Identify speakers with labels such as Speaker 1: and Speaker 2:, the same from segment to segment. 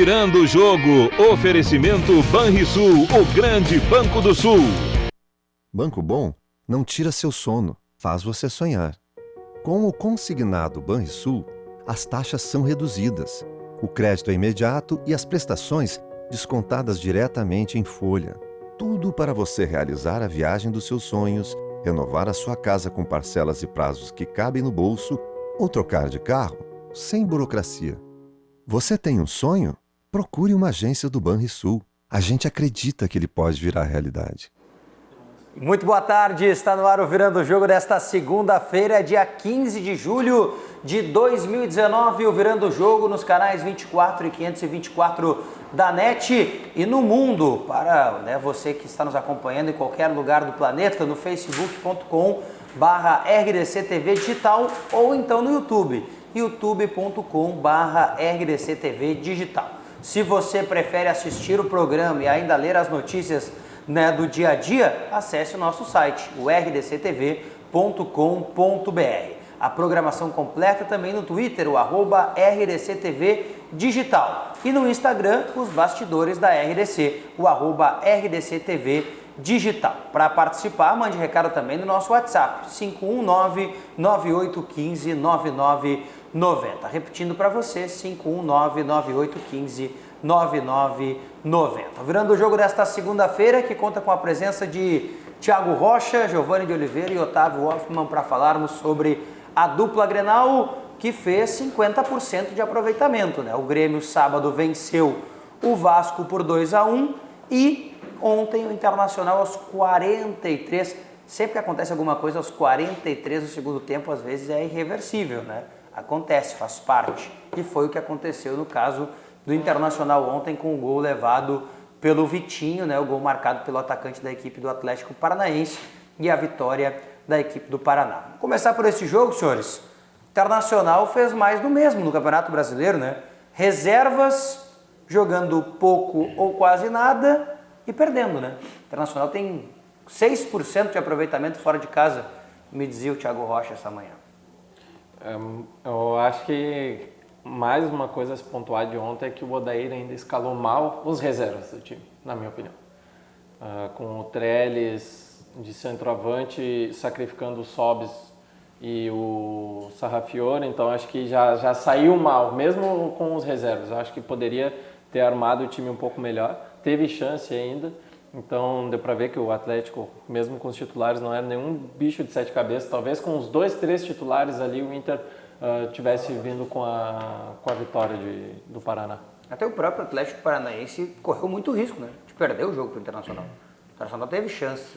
Speaker 1: Virando o jogo, oferecimento Banrisul, o grande Banco do Sul.
Speaker 2: Banco Bom não tira seu sono, faz você sonhar. Com o consignado Banrisul, as taxas são reduzidas, o crédito é imediato e as prestações descontadas diretamente em folha. Tudo para você realizar a viagem dos seus sonhos, renovar a sua casa com parcelas e prazos que cabem no bolso ou trocar de carro sem burocracia. Você tem um sonho? Procure uma agência do Banrisul. A gente acredita que ele pode virar realidade.
Speaker 3: Muito boa tarde, está no ar o Virando o Jogo desta segunda-feira, dia 15 de julho de 2019. O Virando o Jogo nos canais 24 e 524 da NET e no mundo, para você que está nos acompanhando em qualquer lugar do planeta, no facebook.com/RDCTV Digital ou então no YouTube, youtube.com/RDCTV Digital. Se você prefere assistir o programa e ainda ler as notícias do dia a dia, acesse o nosso site, o rdctv.com.br. A programação completa também no Twitter, o @RDCTV Digital. E no Instagram, os bastidores da RDC, o @RDCTV Digital. Para participar, mande recado também no nosso WhatsApp, 519-9815-9990. Repetindo para você, 519-9815-9990. Virando o jogo desta segunda-feira, que conta com a presença de Thiago Rocha, Giovanni de Oliveira e Otávio Hoffmann para falarmos sobre a dupla Grenal, que fez 50% de aproveitamento. O Grêmio sábado venceu o Vasco por 2-1 e ontem o Internacional aos 43, sempre que acontece alguma coisa aos 43 do segundo tempo, às vezes é irreversível, Acontece, faz parte. E foi o que aconteceu no caso do Internacional ontem, com o gol levado pelo Vitinho, o gol marcado pelo atacante da equipe do Atlético Paranaense e a vitória da equipe do Paraná. Vamos começar por esse jogo, senhores. O Internacional fez mais do mesmo no Campeonato Brasileiro, Reservas jogando pouco ou quase nada e perdendo, O Internacional tem 6% de aproveitamento fora de casa, me dizia o Thiago Rocha essa manhã.
Speaker 4: Eu acho que mais uma coisa a se pontuar de ontem é que o Odair ainda escalou mal os reservas do time, na minha opinião. Com o Trellis de centroavante sacrificando o Sobis e o Sarrafiore, então acho que já saiu mal, mesmo com os reservas. Eu acho que poderia ter armado o time um pouco melhor, teve chance ainda, então deu para ver que o Atlético, mesmo com os titulares, não era nenhum bicho de sete cabeças. Talvez com os 2, 3 titulares ali o Inter tivesse vindo com a vitória do Paraná.
Speaker 3: Até o próprio Atlético Paranaense correu muito risco, de perder o jogo para o Internacional. O Internacional teve chances,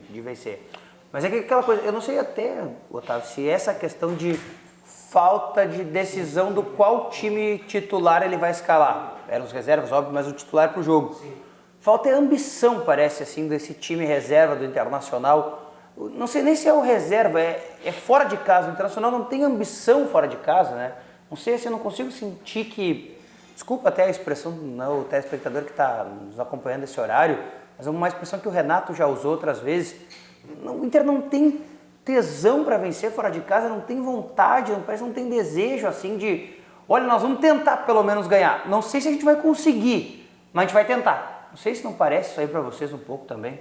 Speaker 3: de vencer. Mas é que aquela coisa, eu não sei até, Otávio, se essa questão de falta de decisão do qual time titular ele vai escalar. Eram os reservas, óbvio, mas o titular para o jogo. Sim. Falta ambição, parece, assim, desse time reserva do Internacional. Não sei nem se é o reserva, é fora de casa. O Internacional não tem ambição fora de casa, Não sei se eu não consigo sentir que... Desculpa até a expressão do telespectador que está nos acompanhando esse horário, mas é uma expressão que o Renato já usou outras vezes. O Inter não tem tesão para vencer fora de casa, não tem vontade, parece que não tem desejo, assim, de... Olha, nós vamos tentar pelo menos ganhar. Não sei se a gente vai conseguir, mas a gente vai tentar. Não sei se não parece isso aí para vocês um pouco também.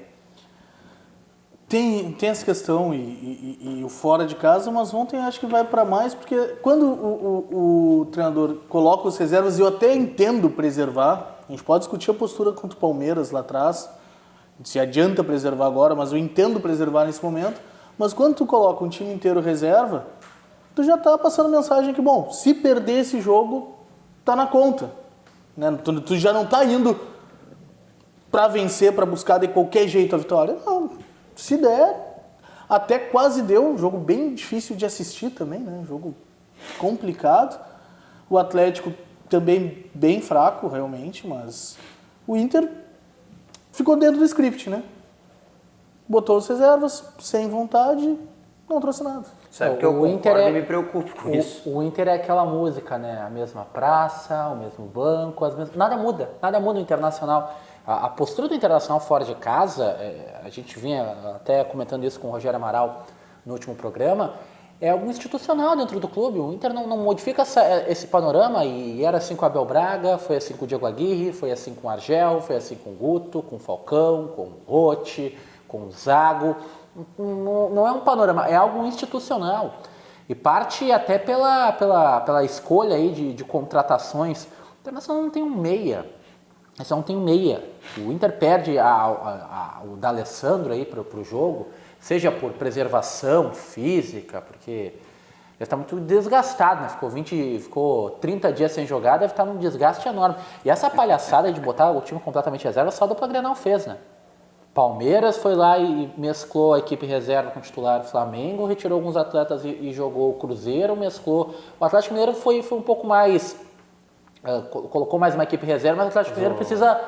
Speaker 5: Tem essa questão e o fora de casa, mas ontem acho que vai para mais, porque quando o treinador coloca os reservas, eu até entendo preservar, a gente pode discutir a postura contra o Palmeiras lá atrás, se adianta preservar agora, mas eu entendo preservar nesse momento, mas quando tu coloca um time inteiro reserva, tu já tá passando mensagem que, bom, se perder esse jogo, tá na conta. Tu já não tá indo para vencer, para buscar de qualquer jeito a vitória. Não, se der, até quase deu, um jogo bem difícil de assistir também, um jogo complicado. O Atlético também bem fraco, realmente, mas o Inter ficou dentro do script, Botou as reservas, sem vontade, não trouxe nada.
Speaker 3: Sabe que eu concordo e me preocupo com isso.
Speaker 6: O Inter é aquela música, A mesma praça, o mesmo banco, nada muda no Internacional. A postura do Internacional fora de casa, a gente vinha até comentando isso com o Rogério Amaral no último programa, é algo institucional dentro do clube. O Inter não modifica esse panorama, e era assim com o Abel Braga, foi assim com o Diego Aguirre, foi assim com o Argel, foi assim com o Guto, com o Falcão, com o Rotti, com o Zago. Não é um panorama, é algo institucional. E parte até pela escolha aí de contratações. O Internacional não tem um meia. Só não tem um meia. O Inter perde o D'Alessandro aí para o jogo, seja por preservação física, porque ele está muito desgastado, né? Ficou 30 dias sem jogar, deve estar num desgaste enorme. E essa palhaçada de botar o time completamente reserva, só a dupla Grenal fez, né? Palmeiras foi lá e mesclou a equipe reserva com o titular do Flamengo, retirou alguns atletas e jogou o Cruzeiro, mesclou. O Atlético Mineiro foi um pouco mais... colocou mais uma equipe reserva, mas o Atlético Mineiro precisa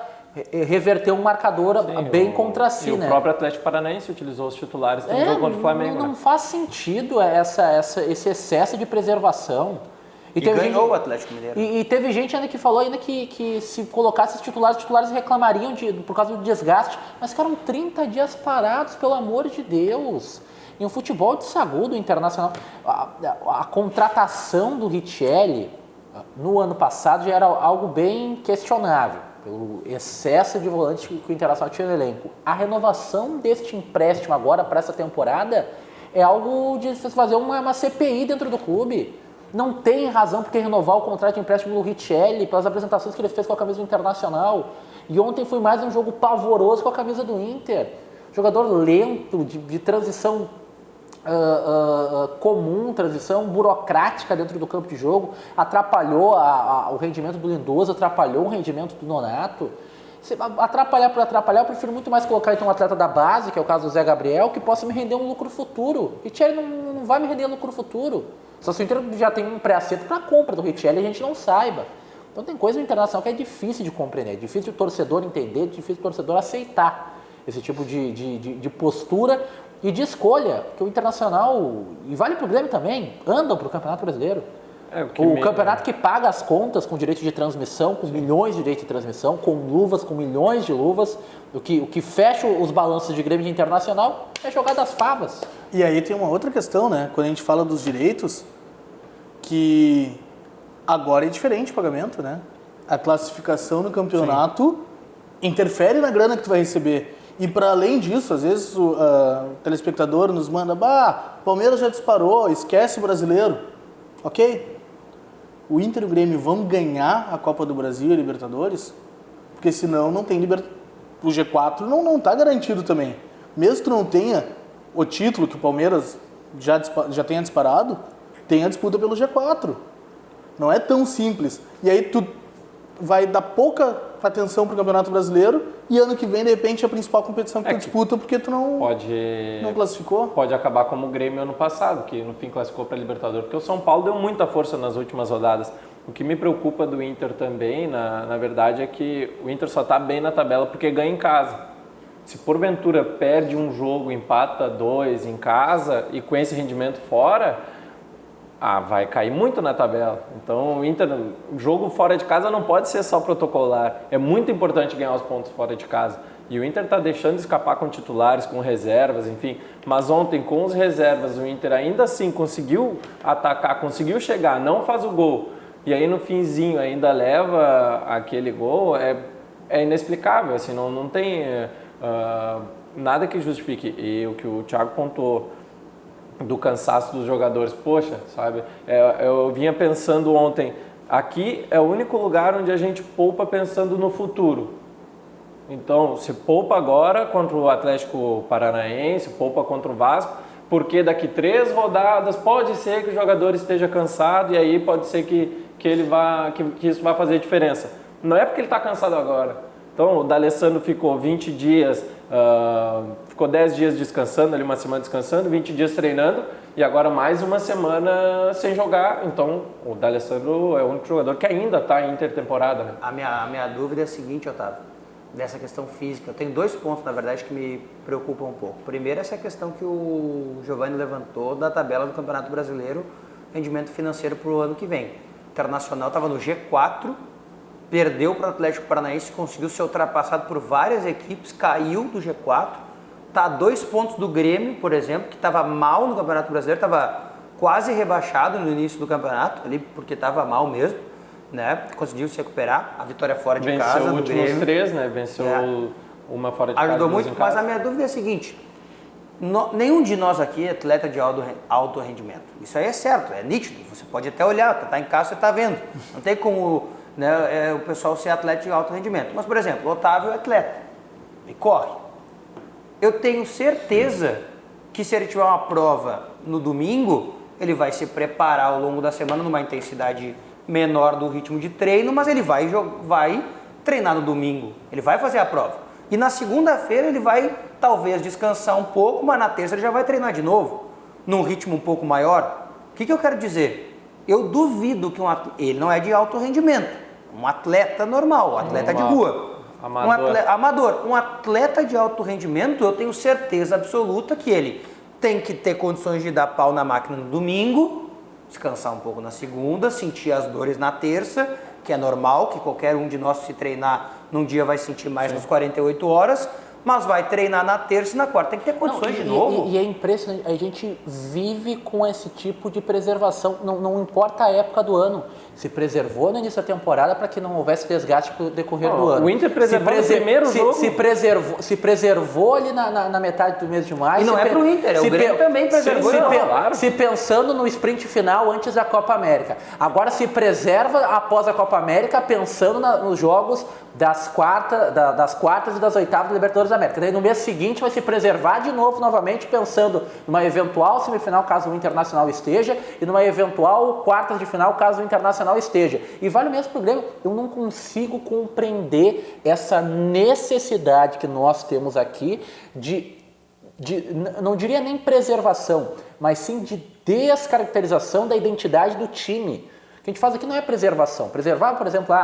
Speaker 6: reverter um marcador bem contra si, né?
Speaker 4: O próprio Atlético Paranaense utilizou os titulares no jogo contra o Flamengo.
Speaker 6: Não faz sentido esse excesso de preservação.
Speaker 3: E ganhou o Atlético Mineiro.
Speaker 6: E teve gente ainda que falou ainda que se colocasse os titulares reclamariam por causa do desgaste. Mas ficaram 30 dias parados, pelo amor de Deus. Em um futebol de sagudo internacional, a contratação do Richelli no ano passado já era algo bem questionável, pelo excesso de volantes que o Internacional tinha no elenco. A renovação deste empréstimo agora para essa temporada é algo de se fazer uma CPI dentro do clube. Não tem razão porque renovar o contrato de empréstimo do Richelli pelas apresentações que ele fez com a camisa do Internacional. E ontem foi mais um jogo pavoroso com a camisa do Inter. Jogador lento, de transição comum, transição burocrática dentro do campo de jogo, atrapalhou o rendimento do Lindoso, atrapalhou o rendimento do Nonato. Atrapalhar por atrapalhar, eu prefiro muito mais colocar então um atleta da base, que é o caso do Zé Gabriel, que possa me render um lucro futuro. Richelli não vai me render lucro futuro. Só se o Inter já tem um pré-acerto para a compra do Richelli e a gente não saiba. Então tem coisa no Internacional que é difícil de compreender, é difícil o torcedor entender, difícil o torcedor aceitar esse tipo de postura e de escolha, porque o Internacional, e vale para o Grêmio também, andam para o Campeonato Brasileiro. O campeonato que paga as contas com direito de transmissão, com milhões de direitos de transmissão, com luvas, com milhões de luvas, o que fecha os balanços de Grêmio e de Internacional é jogar das favas.
Speaker 5: E aí tem uma outra questão, né? Quando a gente fala dos direitos, que agora é diferente o pagamento, né? A classificação no campeonato interfere na grana que tu vai receber. E para além disso, às vezes o telespectador nos manda, Palmeiras já disparou, esquece o brasileiro. Ok? O Inter e o Grêmio vão ganhar a Copa do Brasil e a Libertadores, porque senão não tem o G4 não está garantido também. Mesmo que tu não tenha o título que o Palmeiras já tenha disparado, tem a disputa pelo G4. Não é tão simples. E aí tu vai dar pouca atenção para o Campeonato Brasileiro e ano que vem, de repente, a principal competição que tu disputa porque tu não classificou.
Speaker 4: Pode acabar como o Grêmio ano passado, que no fim classificou para a Libertadores, porque o São Paulo deu muita força nas últimas rodadas. O que me preocupa do Inter também, na verdade, é que o Inter só está bem na tabela porque ganha em casa. Se porventura perde um jogo, empata 2 em casa e com esse rendimento fora, vai cair muito na tabela. Então, o jogo fora de casa não pode ser só protocolar. É muito importante ganhar os pontos fora de casa. E o Inter está deixando escapar com titulares, com reservas, enfim. Mas ontem, com os reservas, o Inter ainda assim conseguiu atacar, conseguiu chegar, não faz o gol. E aí, no finzinho, ainda leva aquele gol. É inexplicável, assim, não tem nada que justifique. E o que o Thiago pontuou do cansaço dos jogadores, poxa, sabe? Eu vinha pensando ontem, aqui é o único lugar onde a gente poupa pensando no futuro. Então, se poupa agora contra o Atlético Paranaense, poupa contra o Vasco, porque daqui 3 rodadas pode ser que o jogador esteja cansado e aí pode ser que isso vai fazer diferença. Não é porque ele está cansado agora. Então, o D'Alessandro ficou 20 dias, ficou 10 dias descansando, ali uma semana descansando, 20 dias treinando e agora mais uma semana sem jogar. Então, o D'Alessandro é o único jogador que ainda está em intertemporada. Né?
Speaker 3: A minha dúvida é a seguinte, Otávio, dessa questão física. Eu tenho 2 pontos, na verdade, que me preocupam um pouco. Primeiro, essa questão que o Giovanni levantou da tabela do Campeonato Brasileiro, rendimento financeiro para o ano que vem. O Internacional estava no G4, perdeu para o Atlético Paranaense, conseguiu ser ultrapassado por várias equipes, caiu do G4, está a 2 pontos do Grêmio, por exemplo, que estava mal no Campeonato Brasileiro, estava quase rebaixado no início do campeonato, ali porque estava mal mesmo, né? Conseguiu se recuperar, a vitória fora de casa.
Speaker 4: Venceu os últimos
Speaker 3: Grêmio.
Speaker 4: 3, né? Venceu uma fora de casa.
Speaker 3: Ajudou
Speaker 4: duas
Speaker 3: muito,
Speaker 4: em casa.
Speaker 3: mas a minha dúvida é a seguinte: nenhum de nós aqui é atleta de alto rendimento. Isso aí é certo, é nítido. Você pode até olhar, tá em casa, você tá vendo. Não tem como, né, o pessoal ser atleta de alto rendimento. Mas, por exemplo, o Otávio é atleta e corre. Eu tenho certeza que se ele tiver uma prova no domingo, ele vai se preparar ao longo da semana numa intensidade menor do ritmo de treino, mas ele vai treinar no domingo, ele vai fazer a prova. E na segunda-feira ele vai talvez descansar um pouco, mas na terça ele já vai treinar de novo, num ritmo um pouco maior. O que eu quero dizer? Eu duvido que ele não é de alto rendimento, um atleta normal, um atleta de rua. Amador. Um atleta de alto rendimento, eu tenho certeza absoluta que ele tem que ter condições de dar pau na máquina no domingo, descansar um pouco na segunda, sentir as dores na terça, que é normal, que qualquer um de nós, se treinar num dia, vai sentir mais nas 48 horas, mas vai treinar na terça e na quarta. Tem que ter condições de novo.
Speaker 6: E é impressionante, a gente vive com esse tipo de preservação, não importa a época do ano. Se preservou no início da temporada para que não houvesse desgaste no decorrer do ano.
Speaker 4: O Inter preservou no primeiro jogo.
Speaker 6: Se preservou ali na metade do mês de maio.
Speaker 3: E não é pro Inter, o Grêmio também preservou.
Speaker 6: Se pensando no sprint final antes da Copa América. Agora se preserva após a Copa América, pensando nos jogos das quartas e das oitavas da Libertadores da América. Daí no mês seguinte vai se preservar de novo, novamente, pensando numa eventual semifinal, caso o Internacional esteja, e numa eventual quartas de final, caso o Internacional esteja. E vale o mesmo pro Grêmio. Eu não consigo compreender essa necessidade que nós temos aqui de não diria nem preservação, mas sim de descaracterização da identidade do time. O que a gente faz aqui não é preservação. Preservar, por exemplo,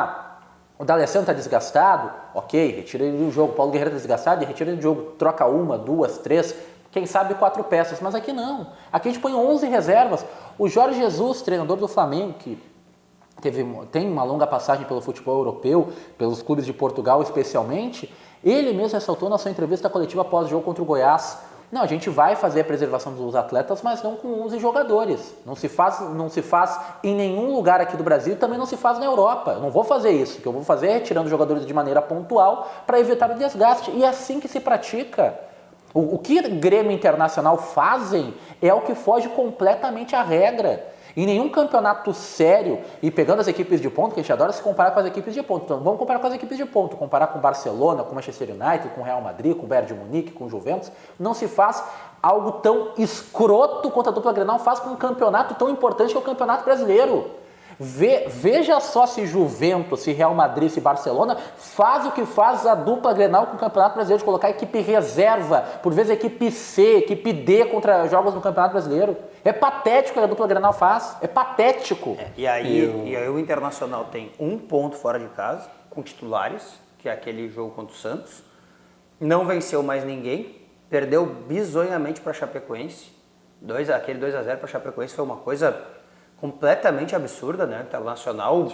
Speaker 6: o D'Alessandro está desgastado, ok, retira ele do jogo. Paulo Guerreiro está desgastado, retira ele do jogo. Troca 1, 2, 3, quem sabe 4 peças. Mas aqui não. Aqui a gente põe 11 reservas. O Jorge Jesus, treinador do Flamengo, que tem uma longa passagem pelo futebol europeu, pelos clubes de Portugal especialmente, ele mesmo ressaltou na sua entrevista coletiva após o jogo contra o Goiás: não, a gente vai fazer a preservação dos atletas, mas não com 11 jogadores. Não se faz em nenhum lugar aqui do Brasil e também não se faz na Europa. Eu não vou fazer isso. O que eu vou fazer é retirando jogadores de maneira pontual para evitar o desgaste. E é assim que se pratica. O que Grêmio Internacional fazem é o que foge completamente à regra. Em nenhum campeonato sério, e pegando as equipes de ponto, que a gente adora se comparar com as equipes de ponto. Então vamos comparar com as equipes de ponto, comparar com Barcelona, com Manchester United, com Real Madrid, com Bayern de Munique, com Juventus. Não se faz algo tão escroto quanto a dupla Grenal faz com um campeonato tão importante que é o Campeonato Brasileiro. Veja só se Juventus, se Real Madrid, se Barcelona faz o que faz a dupla Grenal com o Campeonato Brasileiro, de colocar a equipe reserva, por vezes a equipe C, equipe D contra jogos no Campeonato Brasileiro. É patético o que a dupla Grenal faz, é patético.
Speaker 3: E aí o Internacional tem um ponto fora de casa, com titulares, que é aquele jogo contra o Santos, não venceu mais ninguém, perdeu bizonhamente para a Chapecoense, aquele 2-0 para a Chapecoense foi uma coisa completamente absurda, né? O Internacional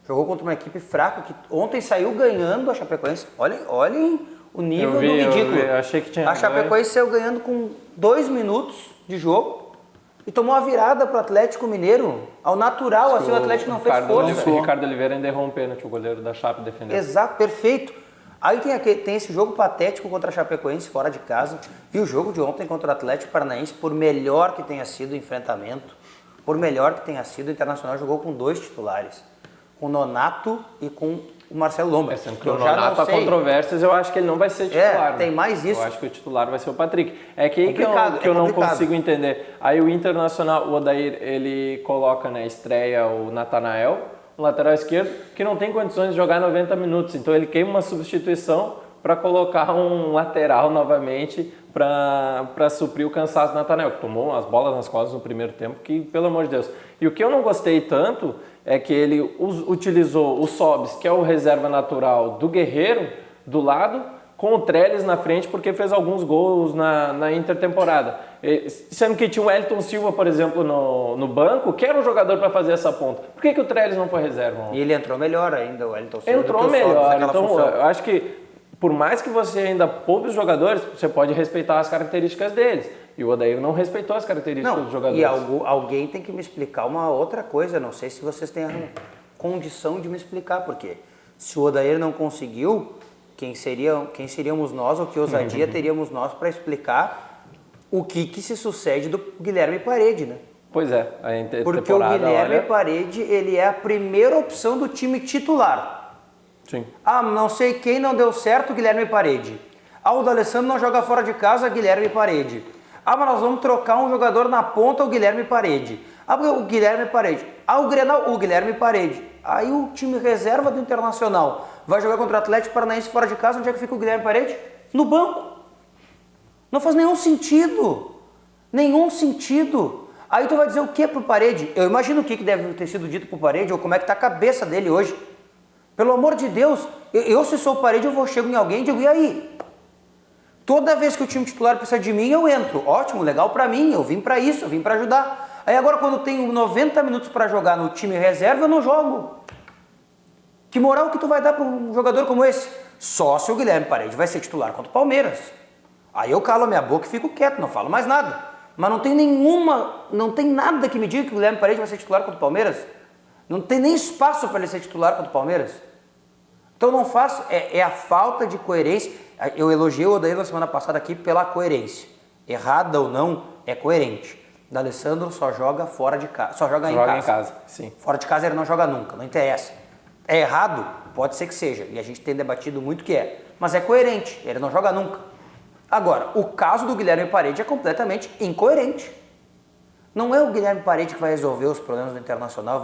Speaker 3: jogou contra uma equipe fraca que ontem saiu ganhando a Chapecoense. Olhem o nível do ridículo.
Speaker 4: Eu achei que tinha
Speaker 3: a Chapecoense saiu ganhando com 2 minutos de jogo e tomou a virada para o Atlético Mineiro. Ao natural, assim, o Atlético não fez força.
Speaker 4: O Ricardo Oliveira ainda errou um pênalti, o goleiro da Chape defendeu.
Speaker 3: Exato, perfeito. Aí tem esse jogo patético contra a Chapecoense fora de casa. E o jogo de ontem contra o Atlético Paranaense, por melhor que tenha sido o enfrentamento, por melhor que tenha sido, o Internacional jogou com 2 titulares, com o Nonato e com o Marcelo Lomba.
Speaker 4: Sendo que o Nonato, há controvérsias, eu acho que ele não vai ser titular.
Speaker 3: Tem mais isso.
Speaker 4: Eu acho que o titular vai ser o Patrick. É que aí que eu não consigo entender. Aí o Internacional, o Odair, ele coloca na estreia o Natanael, o lateral esquerdo, que não tem condições de jogar 90 minutos. Então ele queima uma substituição para colocar um lateral novamente para suprir o cansaço do Natanael, que tomou as bolas nas costas no primeiro tempo, que, pelo amor de Deus. E o que eu não gostei tanto é que ele utilizou o Sobis, que é o reserva natural do Guerreiro, do lado, com o Trellis na frente, porque fez alguns gols na intertemporada. Sendo que tinha o Elton Silva, por exemplo, no banco, que era um jogador para fazer essa ponta. Por que o Trellis não foi reserva?
Speaker 3: E ele entrou melhor ainda, o Elton Silva.
Speaker 4: Entrou melhor, então eu acho que por mais que você ainda poupe os jogadores, você pode respeitar as características deles. E o Odair não respeitou as características dos jogadores.
Speaker 3: E alguém tem que me explicar uma outra coisa. Não sei se vocês têm a condição de me explicar, porque se o Odair não conseguiu, quem seríamos nós, ou que ousadia teríamos nós para explicar o que se sucede do Guilherme Parede, né?
Speaker 4: Pois é,
Speaker 3: porque o Guilherme Parede, ele é a primeira opção do time titular.
Speaker 4: Sim.
Speaker 3: Ah, não sei quem não deu certo, Guilherme Parede. Ah, o D'Alessandro não joga fora de casa, Guilherme Parede. Ah, mas nós vamos trocar um jogador na ponta, o Guilherme Parede. Ah, o Guilherme Parede. Ah, o Grenal, o Guilherme Parede. Aí o time reserva do Internacional vai jogar contra o Atlético Paranaense fora de casa, onde é que fica o Guilherme Parede? No banco. Não faz nenhum sentido. Nenhum sentido. Aí tu vai dizer o que pro Parede? Eu imagino o que deve ter sido dito pro Parede, ou como é que tá a cabeça dele hoje. Pelo amor de Deus, eu se sou o Parede, eu chego em alguém e digo, e aí? Toda vez que o time titular precisa de mim, eu entro. Ótimo, legal pra mim, eu vim pra isso, eu vim pra ajudar. Aí agora quando eu tenho 90 minutos pra jogar no time reserva, eu não jogo. Que moral que tu vai dar pra um jogador como esse? Só se o Guilherme Parede vai ser titular contra o Palmeiras. Aí eu calo a minha boca e fico quieto, não falo mais nada. Mas não tem nada que me diga que o Guilherme Parede vai ser titular contra o Palmeiras. Não tem nem espaço para ele ser titular contra o Palmeiras. Então não faço, é a falta de coerência. Eu elogiei o Odair na semana passada aqui pela coerência. Errada ou não, é coerente. D'Alessandro só joga fora de casa, só joga em casa.
Speaker 4: Sim.
Speaker 3: Fora de casa ele não joga nunca, não interessa. É errado? Pode ser que seja, e a gente tem debatido muito que é. Mas é coerente, ele não joga nunca. Agora, o caso do Guilherme Parede é completamente incoerente. Não é o Guilherme Parede que vai resolver os problemas do Internacional,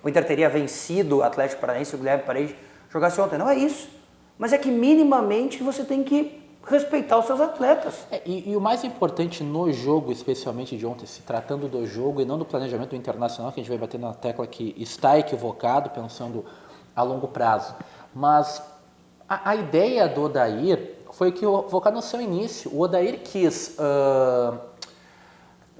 Speaker 3: o Inter teria vencido o Atlético Paranaense se o Guilherme Parede jogasse ontem. Não é isso. Mas é que minimamente você tem que respeitar os seus atletas.
Speaker 6: E o mais importante no jogo, especialmente de ontem, se tratando do jogo e não do planejamento do Internacional, que a gente vai bater na tecla que está equivocado, pensando a longo prazo. Mas a ideia do Odair foi que eu vou colocar no seu início. O Odair quis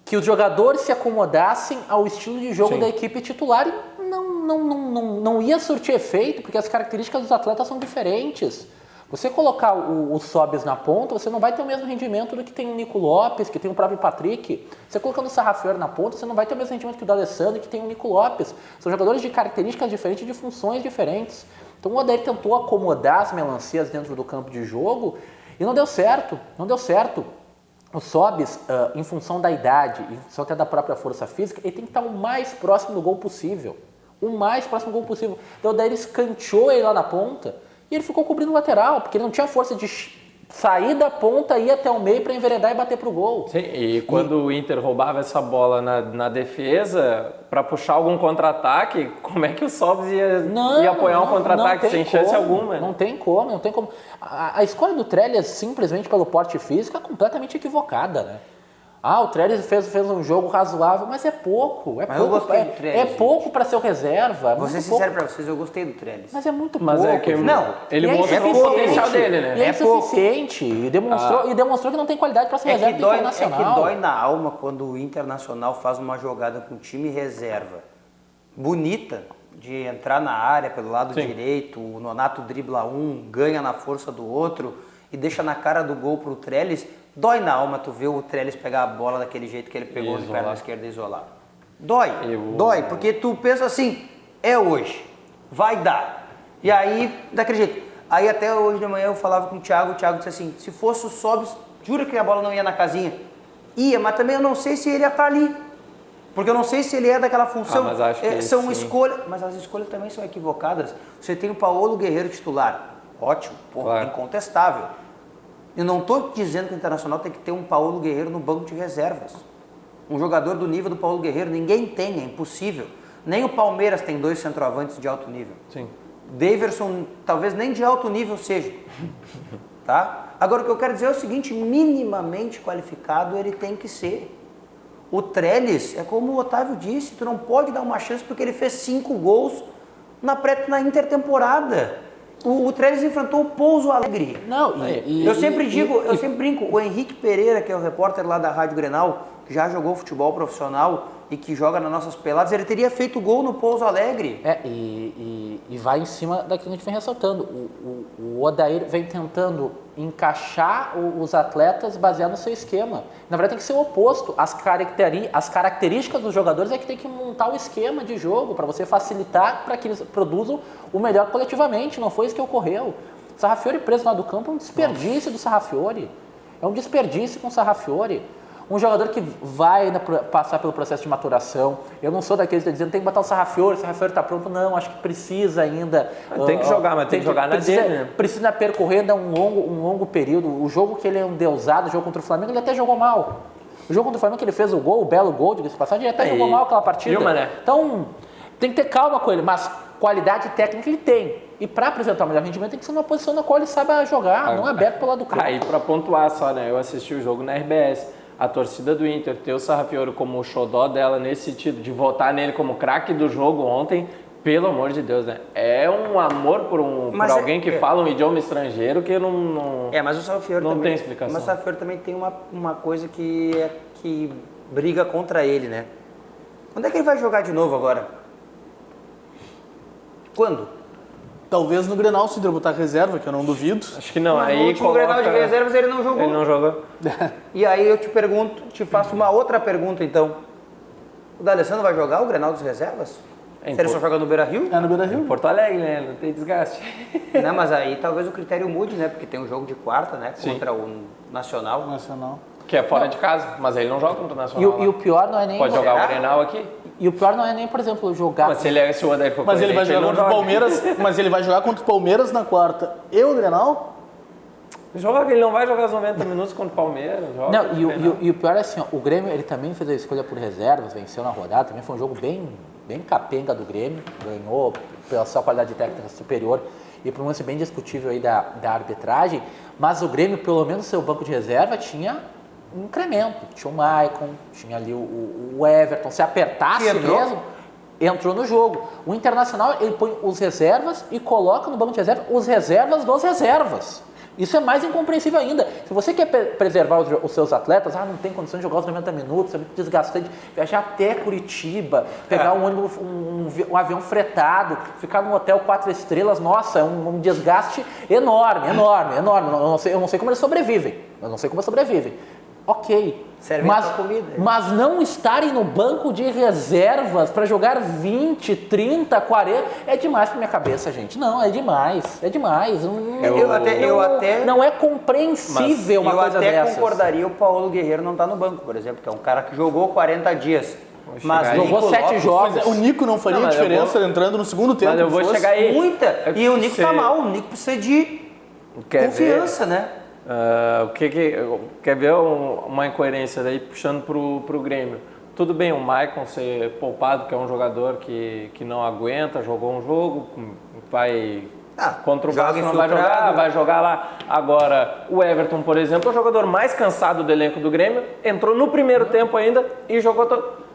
Speaker 6: que os jogadores se acomodassem ao estilo de jogo da equipe titular e não ia surtir efeito, porque as características dos atletas são diferentes. Você colocar o Sobis na ponta, você não vai ter o mesmo rendimento do que tem o Nico Lopes, que tem o próprio Patrick. Você colocando o Sarrafiori na ponta, você não vai ter o mesmo rendimento que o D'Alessandro, que tem o Nico Lopes. São jogadores de características diferentes, de funções diferentes. Então o Odair tentou acomodar as melancias dentro do campo de jogo e não deu certo, O Sobis, em função da idade, em função até da própria força física, ele tem que estar o mais próximo do gol possível. O mais próximo do gol possível. Então o Odair escanteou ele lá na ponta e ele ficou cobrindo o lateral, porque ele não tinha força de sair da ponta, ir até o meio para enveredar e bater pro gol.
Speaker 4: Sim, e quando o Inter roubava essa bola na defesa, para puxar algum contra-ataque, como é que o Sobis ia apoiar um contra-ataque sem chance alguma?
Speaker 6: Não tem como. A escolha do Trellis, simplesmente pelo porte físico, é completamente equivocada, né? O Trellis fez um jogo razoável, mas é pouco.
Speaker 3: Mas eu gostei do Trellis,
Speaker 6: é pouco para ser o reserva.
Speaker 3: Vou ser sincero para vocês, eu gostei do Trellis.
Speaker 6: Mas é muito
Speaker 4: mas
Speaker 6: pouco.
Speaker 4: É que
Speaker 3: não,
Speaker 4: ele mostrou o potencial dele, né?
Speaker 6: E é insuficiente. E demonstrou que não tem qualidade para ser reserva do Internacional.
Speaker 3: É que dói na alma quando o Internacional faz uma jogada com time reserva bonita, de entrar na área pelo lado direito, o Nonato dribla um, ganha na força do outro e deixa na cara do gol pro Trellis. Dói na alma tu ver o Trellis pegar a bola daquele jeito que ele pegou no perna esquerda e isolar. Dói, porque tu pensa assim, é hoje, vai dar. E aí, daquele jeito. Aí até hoje de manhã eu falava com o Thiago disse assim, se fosse o Sobis, jura que a bola não ia na casinha? Ia, mas também eu não sei se ele ia estar ali. Porque eu não sei se ele é daquela função.
Speaker 4: Mas acho que
Speaker 3: são escolhas, mas as escolhas também são equivocadas. Você tem o Paulo Guerreiro titular, ótimo, claro. Incontestável. Eu não estou dizendo que o Internacional tem que ter um Paulo Guerreiro no banco de reservas. Um jogador do nível do Paulo Guerreiro, ninguém tem, é impossível. Nem o Palmeiras tem 2 centroavantes de alto nível.
Speaker 4: Sim.
Speaker 3: Daverson, talvez nem de alto nível seja. Tá? Agora, o que eu quero dizer é o seguinte, minimamente qualificado ele tem que ser. O Trellis, é como o Otávio disse, tu não pode dar uma chance porque ele fez 5 gols na intertemporada. O Trellis enfrentou o Pouso Alegre.
Speaker 6: Não,
Speaker 3: eu sempre brinco, o Henrique Pereira, que é o repórter lá da Rádio Grenal, já jogou futebol profissional e que joga nas nossas peladas, ele teria feito gol no Pouso Alegre.
Speaker 6: E vai em cima daquilo que a gente vem ressaltando. O Odair vem tentando encaixar os atletas baseado no seu esquema. Na verdade tem que ser o oposto. As características dos jogadores é que tem que montar o esquema de jogo para você facilitar para que eles produzam o melhor coletivamente. Não foi isso que ocorreu. O Sarrafiori preso lá do campo é um desperdício do Sarrafiori. É um desperdício com o Sarrafiori. Um jogador que vai passar pelo processo de maturação. Eu não sou daqueles que estão dizendo tem que botar o Sarrafiori está pronto. Não, acho que precisa ainda.
Speaker 4: Tem que jogar, mas tem que jogar na dele, né?
Speaker 6: Precisa percorrer um longo período. O jogo que ele é um deusado, o jogo contra o Flamengo, ele até jogou mal. O jogo contra o Flamengo que ele fez o gol, o belo gol, diga-se de passagem, ele até jogou mal aquela partida. Então, tem que ter calma com ele, mas qualidade técnica ele tem. E para apresentar o melhor rendimento tem que ser numa posição na qual ele saiba jogar, não aberto pelo lado do campo.
Speaker 4: Aí para pontuar só, né? Eu assisti o jogo na RBS. A torcida do Inter ter o Sarrafiori como o xodó dela nesse sentido, de votar nele como craque do jogo ontem, pelo amor de Deus, né? É um amor por alguém que fala um idioma estrangeiro que não
Speaker 3: mas o Sarrafiori
Speaker 4: não
Speaker 3: também,
Speaker 4: tem explicação.
Speaker 3: Mas o Sarrafiori também tem uma coisa que briga contra ele, né? Quando é que ele vai jogar de novo agora? Quando?
Speaker 5: Talvez no Grenal, se botar reserva, que eu não duvido.
Speaker 4: Acho que não.
Speaker 3: Mas
Speaker 4: aí
Speaker 3: no último Grenal de reservas ele não jogou.
Speaker 4: Ele não jogou.
Speaker 3: E aí eu te faço uma outra pergunta então. O D'Alessandro vai jogar o Grenal das reservas? Se ele só joga no Beira-Rio?
Speaker 5: É no Beira-Rio.
Speaker 4: Porto Alegre, né? Não tem desgaste.
Speaker 3: Não, mas aí talvez o critério mude, né? Porque tem um jogo de quarta, né?
Speaker 4: Sim.
Speaker 3: Contra o Nacional.
Speaker 4: Que é fora de casa, mas ele não joga contra o Nacional.
Speaker 6: E o pior não é nem...
Speaker 4: Pode jogar o Grenal aqui?
Speaker 6: E o pior não é nem, por exemplo, jogar...
Speaker 4: Mas se o Odair for
Speaker 5: Mas ele vai jogar contra o Palmeiras. Mas ele vai jogar contra o Palmeiras na quarta. E o Grenal?
Speaker 4: Joga, ele não vai jogar os 90 minutos contra o Palmeiras. Joga,
Speaker 6: não, e o pior é assim, ó, o Grêmio ele também fez a escolha por reservas, venceu na rodada, também foi um jogo bem capenga do Grêmio, ganhou pela sua qualidade técnica superior e por um lance bem discutível aí da arbitragem, mas o Grêmio, pelo menos seu banco de reserva, tinha um incremento, tinha o Maicon, tinha ali o Everton, se apertasse mesmo, entrou no jogo. O Internacional, ele põe os reservas e coloca no banco de reserva os reservas dos reservas. Isso é mais incompreensível ainda. Se você quer preservar os seus atletas, não tem condição de jogar os 90 minutos, é muito desgastante, viajar até Curitiba, pegar um ônibus, um avião fretado, ficar num hotel 4 estrelas, nossa, é um desgaste enorme. Eu não sei como eles sobrevivem. Ok. Mas não estarem no banco de reservas para jogar 20, 30, 40 é demais pra minha cabeça, gente. Não, é demais. Não é compreensível uma coisa dessas.
Speaker 3: Eu até concordaria o Paulo Guerreiro não tá no banco, por exemplo, que é um cara que jogou 40 dias. Mas
Speaker 6: jogou 7 jogos.
Speaker 5: O Nico não faria diferença entrando no segundo tempo.
Speaker 4: Mas eu vou chegar aí.
Speaker 3: Muita. E o Nico tá mal. O Nico precisa de confiança, né?
Speaker 4: Quer ver uma incoerência daí puxando pro Grêmio? Tudo bem o Maicon ser poupado, que é um jogador que não aguenta, jogou um jogo, vai contra o Vasco não vai jogar lá. Agora, o Everton, por exemplo, é o jogador mais cansado do elenco do Grêmio, entrou no primeiro tempo ainda e jogou todo.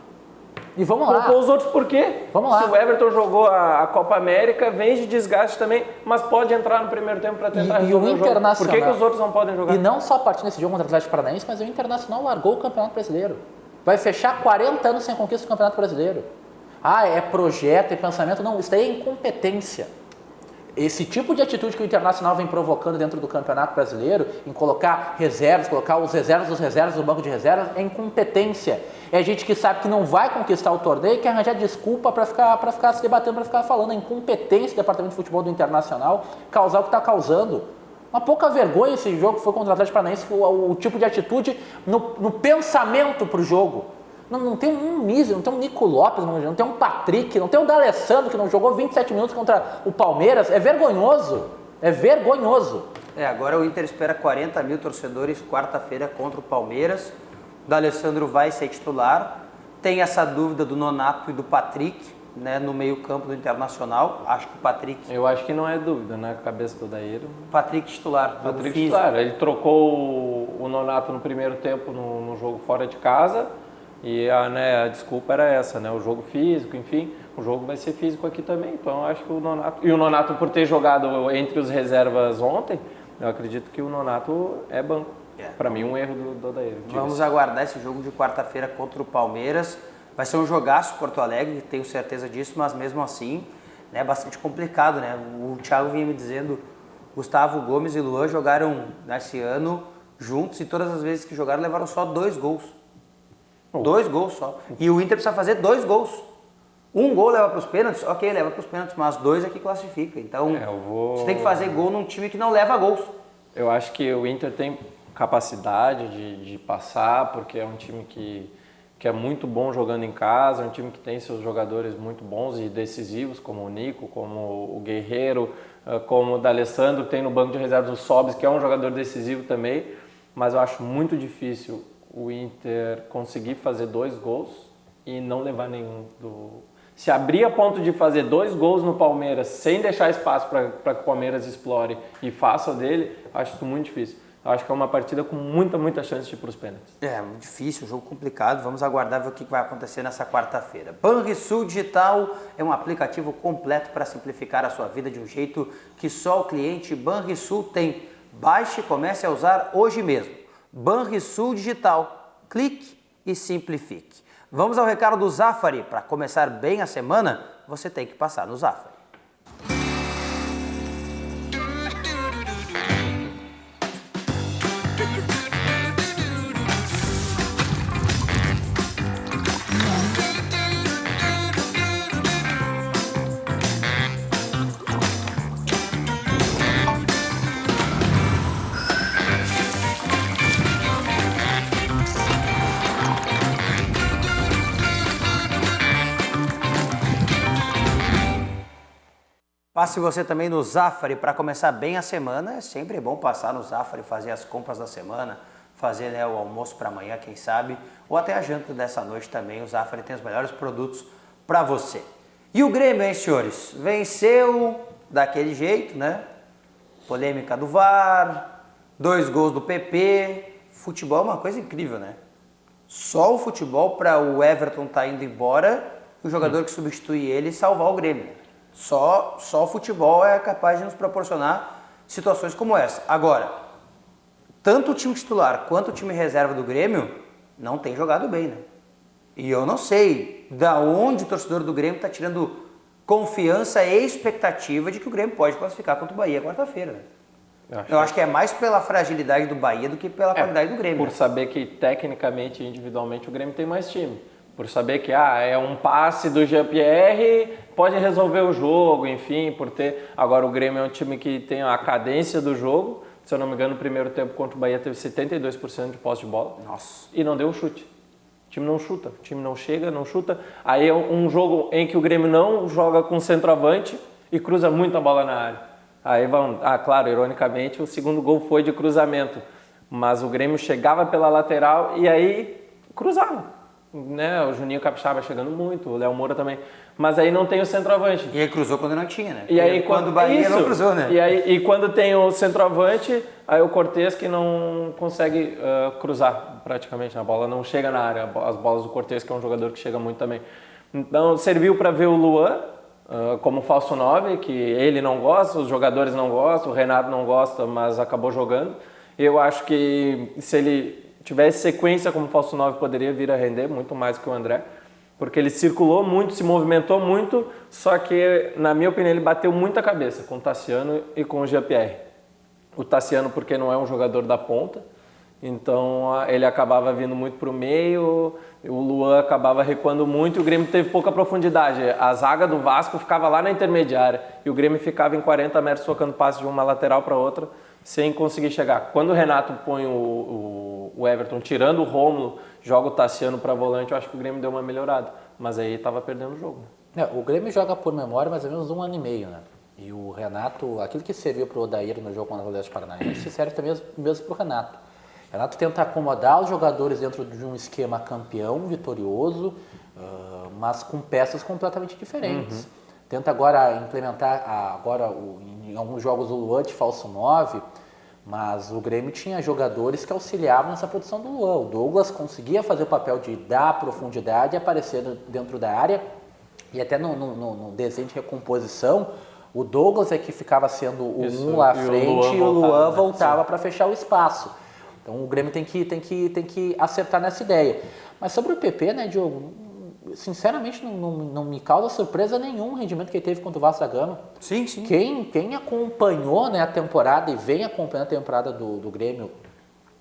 Speaker 6: E vamos lá.
Speaker 4: Poupou os outros por quê?
Speaker 6: Vamos lá.
Speaker 4: Se o Everton jogou a Copa América, vem de desgaste também, mas pode entrar no primeiro tempo para tentar resolver o jogo. Por que os outros não podem jogar?
Speaker 6: E não só a partir desse jogo contra o Atlético Paranaense, mas o Internacional largou o Campeonato Brasileiro. Vai fechar 40 anos sem conquista do Campeonato Brasileiro. É projeto, é pensamento. Não, isso daí é incompetência. Esse tipo de atitude que o Internacional vem provocando dentro do Campeonato Brasileiro, em colocar reservas, colocar os reservas dos reservas do banco de reservas, é incompetência. É gente que sabe que não vai conquistar o torneio e quer arranjar desculpa para ficar se debatendo, para ficar falando. A incompetência do Departamento de Futebol do Internacional causar o que está causando. Uma pouca vergonha esse jogo que foi contra o Atlético Paranaense, o tipo de atitude no pensamento para o jogo. Não tem um Mísero, não tem um Nico Lopes, não tem um Patrick, não tem um D'Alessandro que não jogou 27 minutos contra o Palmeiras. É vergonhoso.
Speaker 3: Agora o Inter espera 40 mil torcedores quarta-feira contra o Palmeiras. O D'Alessandro vai ser titular. Tem essa dúvida do Nonato e do Patrick, né, no meio-campo do Internacional. Acho que o Patrick...
Speaker 4: Eu acho que não é dúvida, né? A cabeça do Daíro.
Speaker 3: Patrick titular.
Speaker 4: Patrick titular. Ele trocou o Nonato no primeiro tempo no jogo fora de casa. E a desculpa era essa, né? O jogo físico, enfim, o jogo vai ser físico aqui também. Então eu acho que o Nonato... E o Nonato, por ter jogado entre os reservas ontem, eu acredito que o Nonato é banco. Para mim, um erro do Odair.
Speaker 3: Vamos aguardar esse jogo de quarta-feira contra o Palmeiras. Vai ser um jogaço Porto Alegre, tenho certeza disso, mas mesmo assim, né, bastante complicado, né? O Thiago vinha me dizendo, Gustavo Gomes e Luan jogaram nesse ano juntos e todas as vezes que jogaram levaram só 2 gols. 2 gols só. E o Inter precisa fazer 2 gols. Um gol leva para os pênaltis, ok, leva para os pênaltis, mas 2 é que classifica. Então, você tem que fazer gol num time que não leva gols.
Speaker 4: Eu acho que o Inter tem capacidade de passar, porque é um time que é muito bom jogando em casa, é um time que tem seus jogadores muito bons e decisivos, como o Nico, como o Guerreiro, como o D'Alessandro, tem no banco de reservas o Sobis, que é um jogador decisivo também, mas eu acho muito difícil o Inter conseguir fazer 2 gols e não levar nenhum do... Se abrir a ponto de fazer 2 gols no Palmeiras sem deixar espaço para que o Palmeiras explore e faça dele, acho isso muito difícil. Eu acho que é uma partida com muita chance de ir para os pênaltis.
Speaker 3: É, muito difícil, um jogo complicado. Vamos aguardar ver o que vai acontecer nessa quarta-feira. Banrisul Digital é um aplicativo completo para simplificar a sua vida de um jeito que só o cliente Banrisul tem. Baixe e comece a usar hoje mesmo. Banrisul Digital. Clique e simplifique. Vamos ao recado do Zafari. Para começar bem a semana, você tem que passar no Zafari. Passe você também no Zafari para começar bem a semana. É sempre bom passar no Zafari, fazer as compras da semana, fazer, né, o almoço para amanhã, quem sabe, ou até a janta dessa noite também. O Zafari tem os melhores produtos para você. E o Grêmio, hein, senhores? Venceu daquele jeito, né? Polêmica do VAR, 2 gols do PP. Futebol é uma coisa incrível, né? Só o futebol para o Everton tá indo embora e o jogador que substitui ele salvar o Grêmio. Só o futebol é capaz de nos proporcionar situações como essa. Agora, tanto o time titular quanto o time reserva do Grêmio não tem jogado bem, né? E eu não sei da onde o torcedor do Grêmio está tirando confiança e expectativa de que o Grêmio pode classificar contra o Bahia quarta-feira, né? Eu acho que é mais pela fragilidade do Bahia do que pela qualidade do Grêmio.
Speaker 4: Por saber que tecnicamente e individualmente o Grêmio tem mais time. Por saber que é um passe do Jean-Pierre, pode resolver o jogo, enfim, por ter... Agora o Grêmio é um time que tem a cadência do jogo. Se eu não me engano, no primeiro tempo contra o Bahia teve 72% de posse de bola.
Speaker 3: Nossa.
Speaker 4: E não deu um chute. O time não chuta, o time não chega, não chuta. Aí é um jogo em que o Grêmio não joga com centroavante e cruza muita bola na área. Aí vão... claro, ironicamente, o segundo gol foi de cruzamento. Mas o Grêmio chegava pela lateral e aí cruzava. Né, o Juninho Capixaba chegando muito, o Léo Moura também, mas aí não tem o centroavante.
Speaker 3: E aí cruzou quando não tinha, né?
Speaker 4: E aí
Speaker 3: quando o Bahia não cruzou, né?
Speaker 4: E quando tem o centroavante, aí o Cortez que não consegue cruzar praticamente, a bola não chega na área, as bolas do Cortez, que é um jogador que chega muito também. Então serviu para ver o Luan como falso 9, que ele não gosta, os jogadores não gostam, o Renato não gosta, mas acabou jogando. Eu acho que se ele tivesse sequência como falso 9, poderia vir a render muito mais que o André, porque ele circulou muito, se movimentou muito, só que, na minha opinião, ele bateu muita cabeça com o Tassiano e com o Jean-Pierre. O Tassiano porque não é um jogador da ponta, então ele acabava vindo muito para o meio, o Luan acabava recuando muito e o Grêmio teve pouca profundidade. A zaga do Vasco ficava lá na intermediária e o Grêmio ficava em 40 metros trocando passe de uma lateral para outra, sem conseguir chegar. Quando o Renato põe o Everton, tirando o Rômulo, joga o Tassiano para volante, eu acho que o Grêmio deu uma melhorada. Mas aí estava perdendo o jogo. Né?
Speaker 6: O Grêmio joga por memória mais ou menos 1 ano e meio, né? E o Renato, aquilo que serviu para o Odair no jogo contra o Atlético Paranaense, serve também mesmo para o Renato. O Renato tenta acomodar os jogadores dentro de um esquema campeão, vitorioso, mas com peças completamente diferentes. Tenta agora implementar, em alguns jogos, o Luan de falso 9, mas o Grêmio tinha jogadores que auxiliavam nessa produção do Luan. O Douglas conseguia fazer o papel de dar profundidade e aparecer dentro da área, e até no desenho de recomposição, o Douglas é que ficava sendo o 1 lá à frente e o Luan voltava para fechar o espaço. Então o Grêmio tem que acertar nessa ideia. Mas sobre o PP, né, Diogo, sinceramente não me causa surpresa nenhum o rendimento que ele teve contra o Vasco da Gama.
Speaker 3: Sim.
Speaker 6: Quem acompanhou, né, a temporada e vem acompanhando a temporada do Grêmio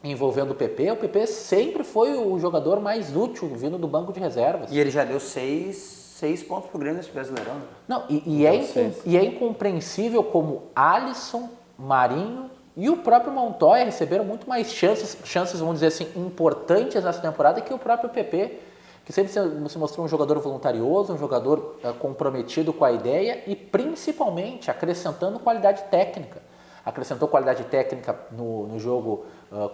Speaker 6: envolvendo o PP sempre foi o jogador mais útil vindo do banco de reservas.
Speaker 3: E ele já deu 6 pontos pro Grêmio nesse Brasileirão. Né?
Speaker 6: Não, e é incompreensível como Alisson, Marinho e o próprio Montoya receberam muito mais chances, vamos dizer assim, importantes nessa temporada que o próprio PP, que sempre se mostrou um jogador voluntarioso, um jogador comprometido com a ideia e principalmente acrescentando qualidade técnica. Acrescentou qualidade técnica no jogo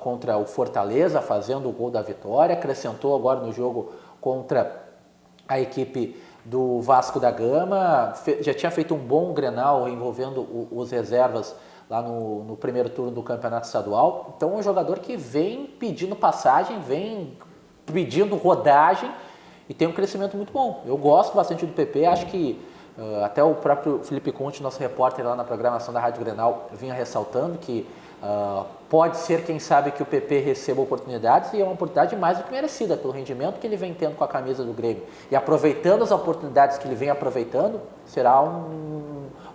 Speaker 6: contra o Fortaleza, fazendo o gol da vitória, acrescentou agora no jogo contra a equipe do Vasco da Gama, já tinha feito um bom Grenal envolvendo os reservas lá no primeiro turno do Campeonato Estadual. Então é um jogador que vem pedindo passagem, vem pedindo rodagem e tem um crescimento muito bom. Eu gosto bastante do PP, acho que até o próprio Felipe Conte, nosso repórter lá na programação da Rádio Grenal, vinha ressaltando que pode ser, quem sabe, que o PP receba oportunidades e é uma oportunidade mais do que merecida pelo rendimento que ele vem tendo com a camisa do Grêmio. E aproveitando as oportunidades que ele vem aproveitando, será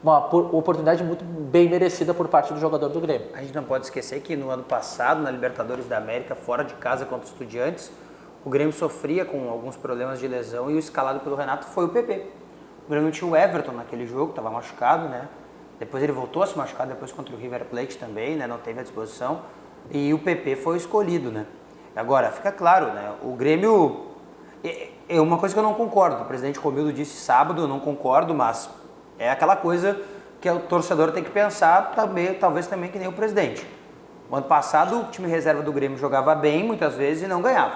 Speaker 6: uma oportunidade muito bem merecida por parte do jogador do Grêmio.
Speaker 3: A gente não pode esquecer que no ano passado, na Libertadores da América, fora de casa contra os Estudiantes, o Grêmio sofria com alguns problemas de lesão e o escalado pelo Renato foi o PP. O Grêmio tinha o Everton naquele jogo, estava machucado, né? Depois ele voltou a se machucar, depois contra o River Plate também, né? Não teve a disposição. E o PP foi escolhido, né? Agora, fica claro, né? O Grêmio... É uma coisa que eu não concordo. O presidente Romildo disse sábado, eu não concordo, mas é aquela coisa que o torcedor tem que pensar, talvez também que nem o presidente. O ano passado, o time reserva do Grêmio jogava bem, muitas vezes, e não ganhava.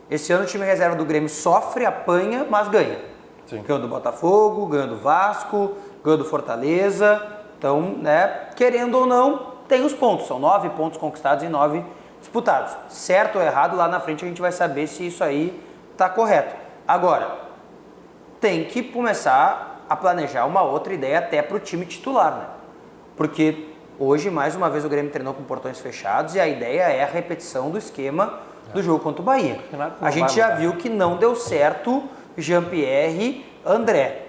Speaker 3: Esse ano, o time reserva do Grêmio sofre, apanha, mas ganha.
Speaker 4: Sim.
Speaker 3: Ganhou do Botafogo, ganhou do Vasco, ganhou do Fortaleza. Então, né, querendo ou não, tem os pontos. São 9 pontos conquistados e 9 disputados. Certo ou errado, lá na frente a gente vai saber se isso aí está correto. Agora, tem que começar a planejar uma outra ideia até para o time titular, né? Porque hoje, mais uma vez, o Grêmio treinou com portões fechados e a ideia é a repetição do esquema do jogo contra o Bahia. A gente já viu que não deu certo Jean-Pierre, André.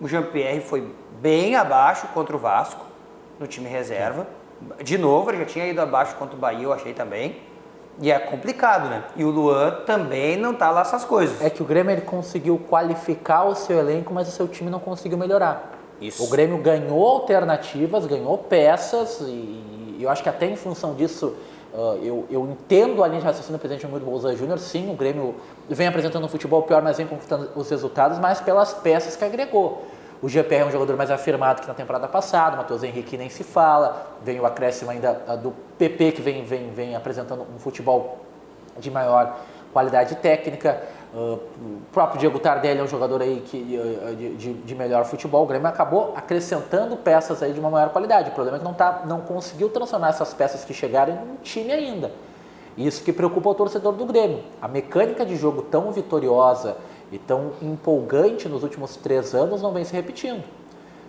Speaker 3: O Jean-Pierre foi bem abaixo contra o Vasco, no time reserva. De novo, ele já tinha ido abaixo contra o Bahia, eu achei também. E é complicado, né? E o Luan também não tá lá essas coisas.
Speaker 6: É que o Grêmio ele conseguiu qualificar o seu elenco, mas o seu time não conseguiu melhorar.
Speaker 3: Isso.
Speaker 6: O Grêmio ganhou alternativas, ganhou peças e eu acho que até em função disso... Eu entendo a linha de raciocínio do presidente Romildo Bolzan Júnior. Sim, o Grêmio vem apresentando um futebol pior, mas vem conquistando os resultados, mas pelas peças que agregou. O GPR é um jogador mais afirmado que na temporada passada, o Matheus Henrique nem se fala, vem o acréscimo ainda do PP, que vem apresentando um futebol de maior qualidade técnica. O próprio Diego Tardelli é um jogador aí de melhor futebol. O Grêmio acabou acrescentando peças aí de uma maior qualidade. O problema é que não conseguiu transformar essas peças que chegaram em um time ainda. Isso que preocupa o torcedor do Grêmio. A mecânica de jogo tão vitoriosa e tão empolgante nos últimos 3 anos não vem se repetindo.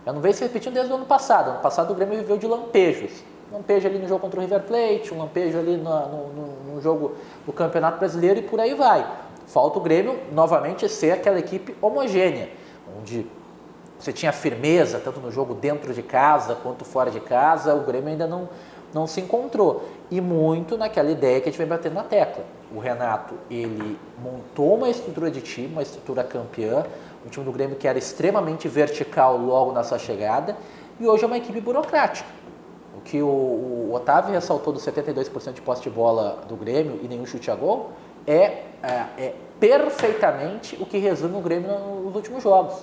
Speaker 6: Ela não vem se repetindo desde o ano passado. Ano passado o Grêmio viveu de lampejos. Um lampejo ali no jogo contra o River Plate, um lampejo ali no jogo do Campeonato Brasileiro e por aí vai. Falta o Grêmio, novamente, ser aquela equipe homogênea, onde você tinha firmeza, tanto no jogo dentro de casa quanto fora de casa. O Grêmio ainda não se encontrou. E muito naquela ideia que a gente vem batendo na tecla. O Renato, ele montou uma estrutura de time, uma estrutura campeã, um time do Grêmio que era extremamente vertical logo na sua chegada, e hoje é uma equipe burocrática. O que o Otávio ressaltou dos 72% de posse de bola do Grêmio e nenhum chute a gol, é perfeitamente o que resume o Grêmio nos últimos jogos.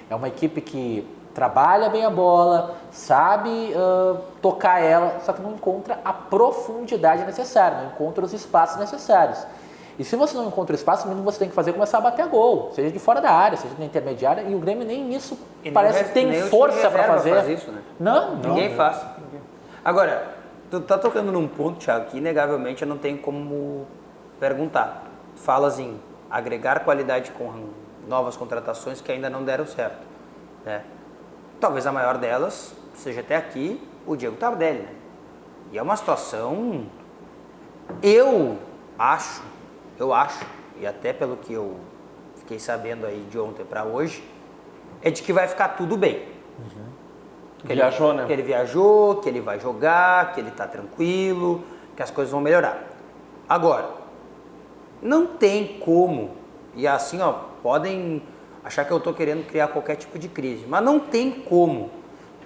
Speaker 6: É uma equipe que trabalha bem a bola, sabe tocar ela, só que não encontra a profundidade necessária, não encontra os espaços necessários. E se você não encontra o espaço, o mínimo que você tem que fazer é começar a bater a gol, seja de fora da área, seja na intermediária, e o Grêmio nem isso parece que tem força para fazer.
Speaker 3: Faz isso, né?
Speaker 6: Não.
Speaker 3: Ninguém faz. Agora, tu tá tocando num ponto, Thiago, que inegavelmente eu não tenho como perguntar. Falas em agregar qualidade com novas contratações que ainda não deram certo, né? Talvez a maior delas seja até aqui o Diego Tardelli, né? E é uma situação Eu acho, e até pelo que eu fiquei sabendo aí de ontem para hoje, é de que vai ficar tudo bem. Que
Speaker 4: Viajou, né?
Speaker 3: Que ele viajou, que ele vai jogar, que ele tá tranquilo, que as coisas vão melhorar. Agora, não tem como, e assim, ó, podem achar que eu tô querendo criar qualquer tipo de crise, mas não tem como,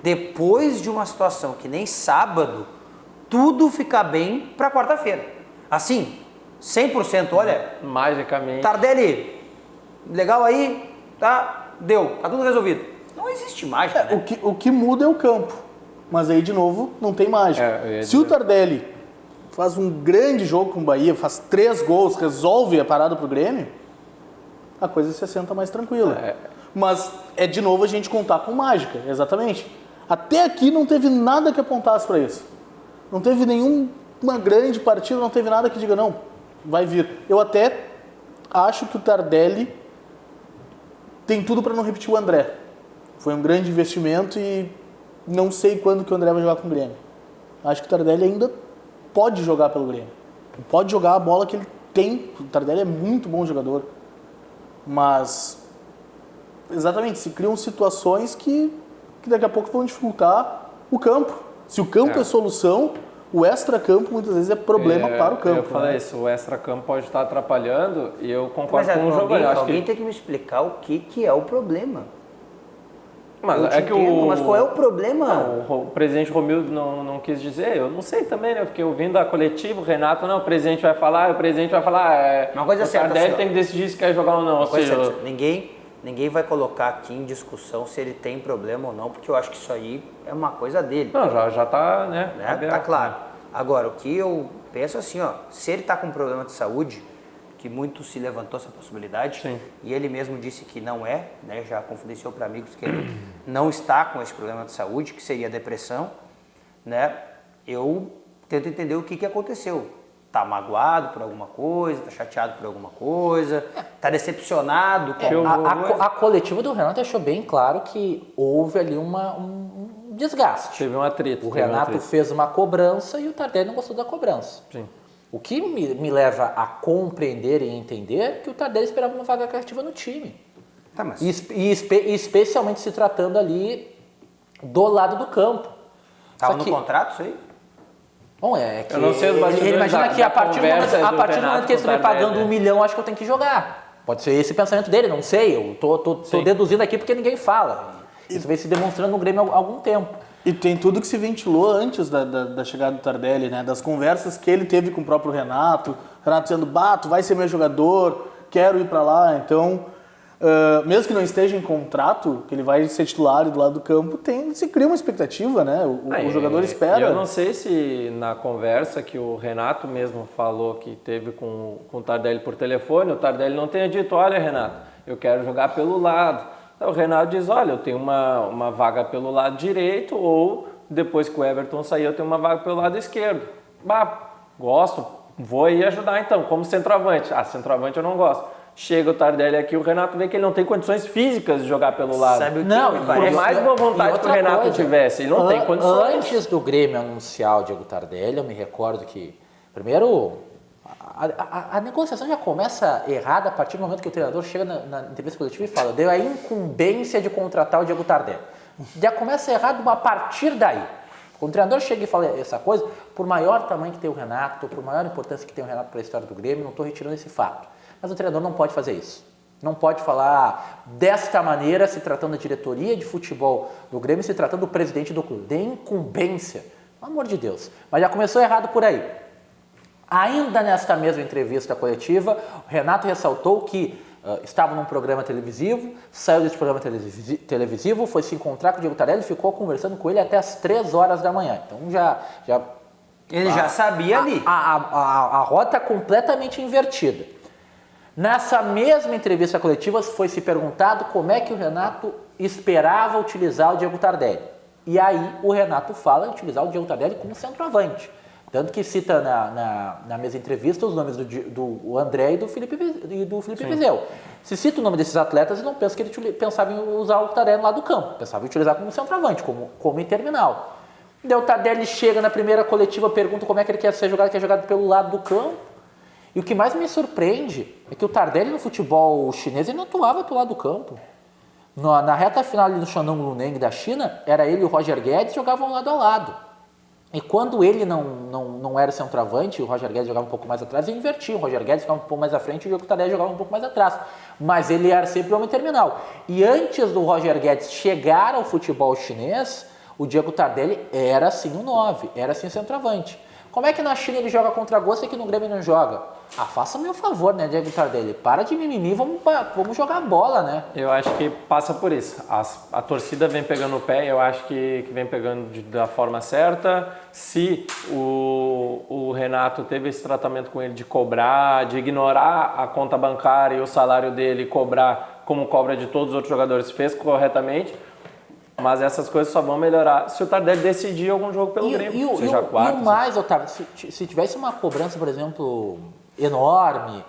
Speaker 3: depois de uma situação que nem sábado, tudo ficar bem para quarta-feira. Assim, 100%, olha,
Speaker 4: Magicamente.
Speaker 3: Tardelli, legal aí, tá? Deu, tá tudo resolvido. Não existe mágica, né?
Speaker 5: O que muda é o campo. Mas aí, de novo, não tem mágica. Se o Tardelli faz um grande jogo com o Bahia, faz 3 gols, resolve a parada pro Grêmio, a coisa se assenta mais tranquila. Mas é de novo a gente contar com mágica, exatamente. Até aqui não teve nada que apontasse para isso. Não teve nenhuma grande partida, não teve nada que diga, não, vai vir. Eu até acho que o Tardelli tem tudo para não repetir o André. Foi um grande investimento e não sei quando que o André vai jogar com o Grêmio. Acho que o Tardelli ainda pode jogar pelo Grêmio. Pode jogar a bola que ele tem. O Tardelli é muito bom jogador. Mas, exatamente, se criam situações que daqui a pouco vão dificultar o campo. Se o campo é solução, o extra-campo muitas vezes é problema para o campo.
Speaker 4: Eu falei isso, o extra-campo pode estar atrapalhando e eu concordo
Speaker 3: Mas
Speaker 4: com o Giovanni.
Speaker 3: alguém tem que me explicar o que é o problema.
Speaker 4: Mas
Speaker 3: Eu
Speaker 4: é
Speaker 3: te
Speaker 4: que
Speaker 3: entendo, mas qual é o problema?
Speaker 4: Não, o presidente Romildo não quis dizer, eu não sei também, né? Porque ouvindo a coletiva, o Renato, não, o presidente vai falar.
Speaker 3: Uma coisa é certa,
Speaker 4: o Tardelli
Speaker 3: assim, ó.
Speaker 4: tem que decidir se quer jogar ou não. Ou seja,
Speaker 3: Ninguém vai colocar aqui em discussão se ele tem problema ou não, porque eu acho que isso aí é uma coisa dele.
Speaker 4: não, já tá, né?
Speaker 3: Né? Tá claro. Agora, o que eu penso assim, ó, se ele tá com problema de saúde, que muito se levantou essa possibilidade,
Speaker 4: Sim.
Speaker 3: e ele mesmo disse que não é, né, já confidenciou para amigos que ele não está com esse problema de saúde, que seria depressão, né, eu tento entender o que aconteceu. Tá magoado por alguma coisa, tá chateado por alguma coisa, tá decepcionado com
Speaker 6: A coletiva do Renato deixou bem claro que houve ali um desgaste.
Speaker 4: Teve um atrito.
Speaker 6: O Renato fez uma cobrança e o Tardelli não gostou da cobrança.
Speaker 4: Sim.
Speaker 6: O que me leva a compreender e entender que o Tardelli esperava uma vaga cativa no time.
Speaker 3: Tá, mas...
Speaker 6: Especialmente se tratando ali do lado do campo.
Speaker 3: Tava no contrato isso aí?
Speaker 6: Bom, é que
Speaker 4: Eu não sei os bastidores
Speaker 6: ele imagina que a partir do momento que eles estão me pagando
Speaker 4: Tardelli.
Speaker 6: $1 milhão, acho que eu tenho que jogar. Pode ser esse o pensamento dele, não sei. Eu tô deduzindo aqui porque ninguém fala. Isso vem se demonstrando no Grêmio há algum tempo.
Speaker 5: E tem tudo que se ventilou antes da chegada do Tardelli, né? Das conversas que ele teve com o próprio Renato. Renato dizendo, tu vai ser meu jogador, quero ir para lá. Então, mesmo que não esteja em contrato, que ele vai ser titular do lado do campo, se cria uma expectativa, né? O jogador espera.
Speaker 4: Eu não sei se na conversa que o Renato mesmo falou que teve com o Tardelli por telefone, o Tardelli não tenha dito, olha Renato, eu quero jogar pelo lado. Então, o Renato diz, olha, eu tenho uma vaga pelo lado direito ou depois que o Everton sair eu tenho uma vaga pelo lado esquerdo. Gosto, vou aí ajudar então, como centroavante. Centroavante eu não gosto. Chega o Tardelli aqui, o Renato vê que ele não tem condições físicas de jogar pelo lado.
Speaker 3: Sabe o que
Speaker 6: Não,
Speaker 3: me
Speaker 4: Por
Speaker 3: parece?
Speaker 4: mais boa vontade que o Renato tivesse, ele não tem condições.
Speaker 6: Antes do Grêmio anunciar o Diego Tardelli, eu me recordo que, primeiro, a negociação já começa errada a partir do momento que o treinador chega na entrevista coletiva e fala, deu a incumbência de contratar o Diego Tardelli. Já começa errado a partir daí. Quando o treinador chega e fala essa coisa, por maior tamanho que tem o Renato, por maior importância que tem o Renato para a história do Grêmio, não estou retirando esse fato. Mas o treinador não pode fazer isso. Não pode falar desta maneira, se tratando da diretoria de futebol do Grêmio, se tratando do presidente do clube. De incumbência. Pelo amor de Deus. Mas já começou errado por aí. Ainda nesta mesma entrevista coletiva, o Renato ressaltou que estava num programa televisivo, saiu desse programa televisivo, foi se encontrar com o Diego Tardelli e ficou conversando com ele até as 3 horas da manhã. Então
Speaker 3: Ele já sabia ali.
Speaker 6: A rota completamente invertida. Nessa mesma entrevista coletiva foi se perguntado como é que o Renato esperava utilizar o Diego Tardelli. E aí o Renato fala em utilizar o Diego Tardelli como centroavante. Tanto que cita na mesma entrevista os nomes do André e do Felipe Viseu. Se cita o nome desses atletas, eu não penso que ele pensava em usar o Tardelli lá do campo. Pensava em utilizar como centroavante, como terminal. Daí o Tardelli chega na primeira coletiva, pergunta como é que ele quer ser jogado, quer jogado pelo lado do campo. E o que mais me surpreende é que o Tardelli no futebol chinês ele não atuava pelo lado do campo. Na reta final ali do Shandong Luneng da China, era ele e o Roger Guedes jogavam lado a lado. E quando ele não era centroavante, o Roger Guedes jogava um pouco mais atrás, ele invertia. O Roger Guedes ficava um pouco mais à frente e o Tardelli jogava um pouco mais atrás. Mas ele era sempre o homem terminal. E antes do Roger Guedes chegar ao futebol chinês, o Diego Tardelli era sim o 9, era sim o centroavante. Como é que na China ele joga contra gosto e que no Grêmio não joga? Faça-me o favor, né, Diego Tardelli? Para de mimimi, vamos jogar bola, né?
Speaker 4: Eu acho que passa por isso. A torcida vem pegando o pé, eu acho que vem pegando da forma certa. Se o Renato teve esse tratamento com ele de cobrar, de ignorar a conta bancária e o salário dele e cobrar como cobra de todos os outros jogadores, fez corretamente. Mas essas coisas só vão melhorar se o Tardelli decidir algum jogo pelo Grêmio, seja quarto.
Speaker 6: E o mais, Otávio, se tivesse uma cobrança, por exemplo, enorme,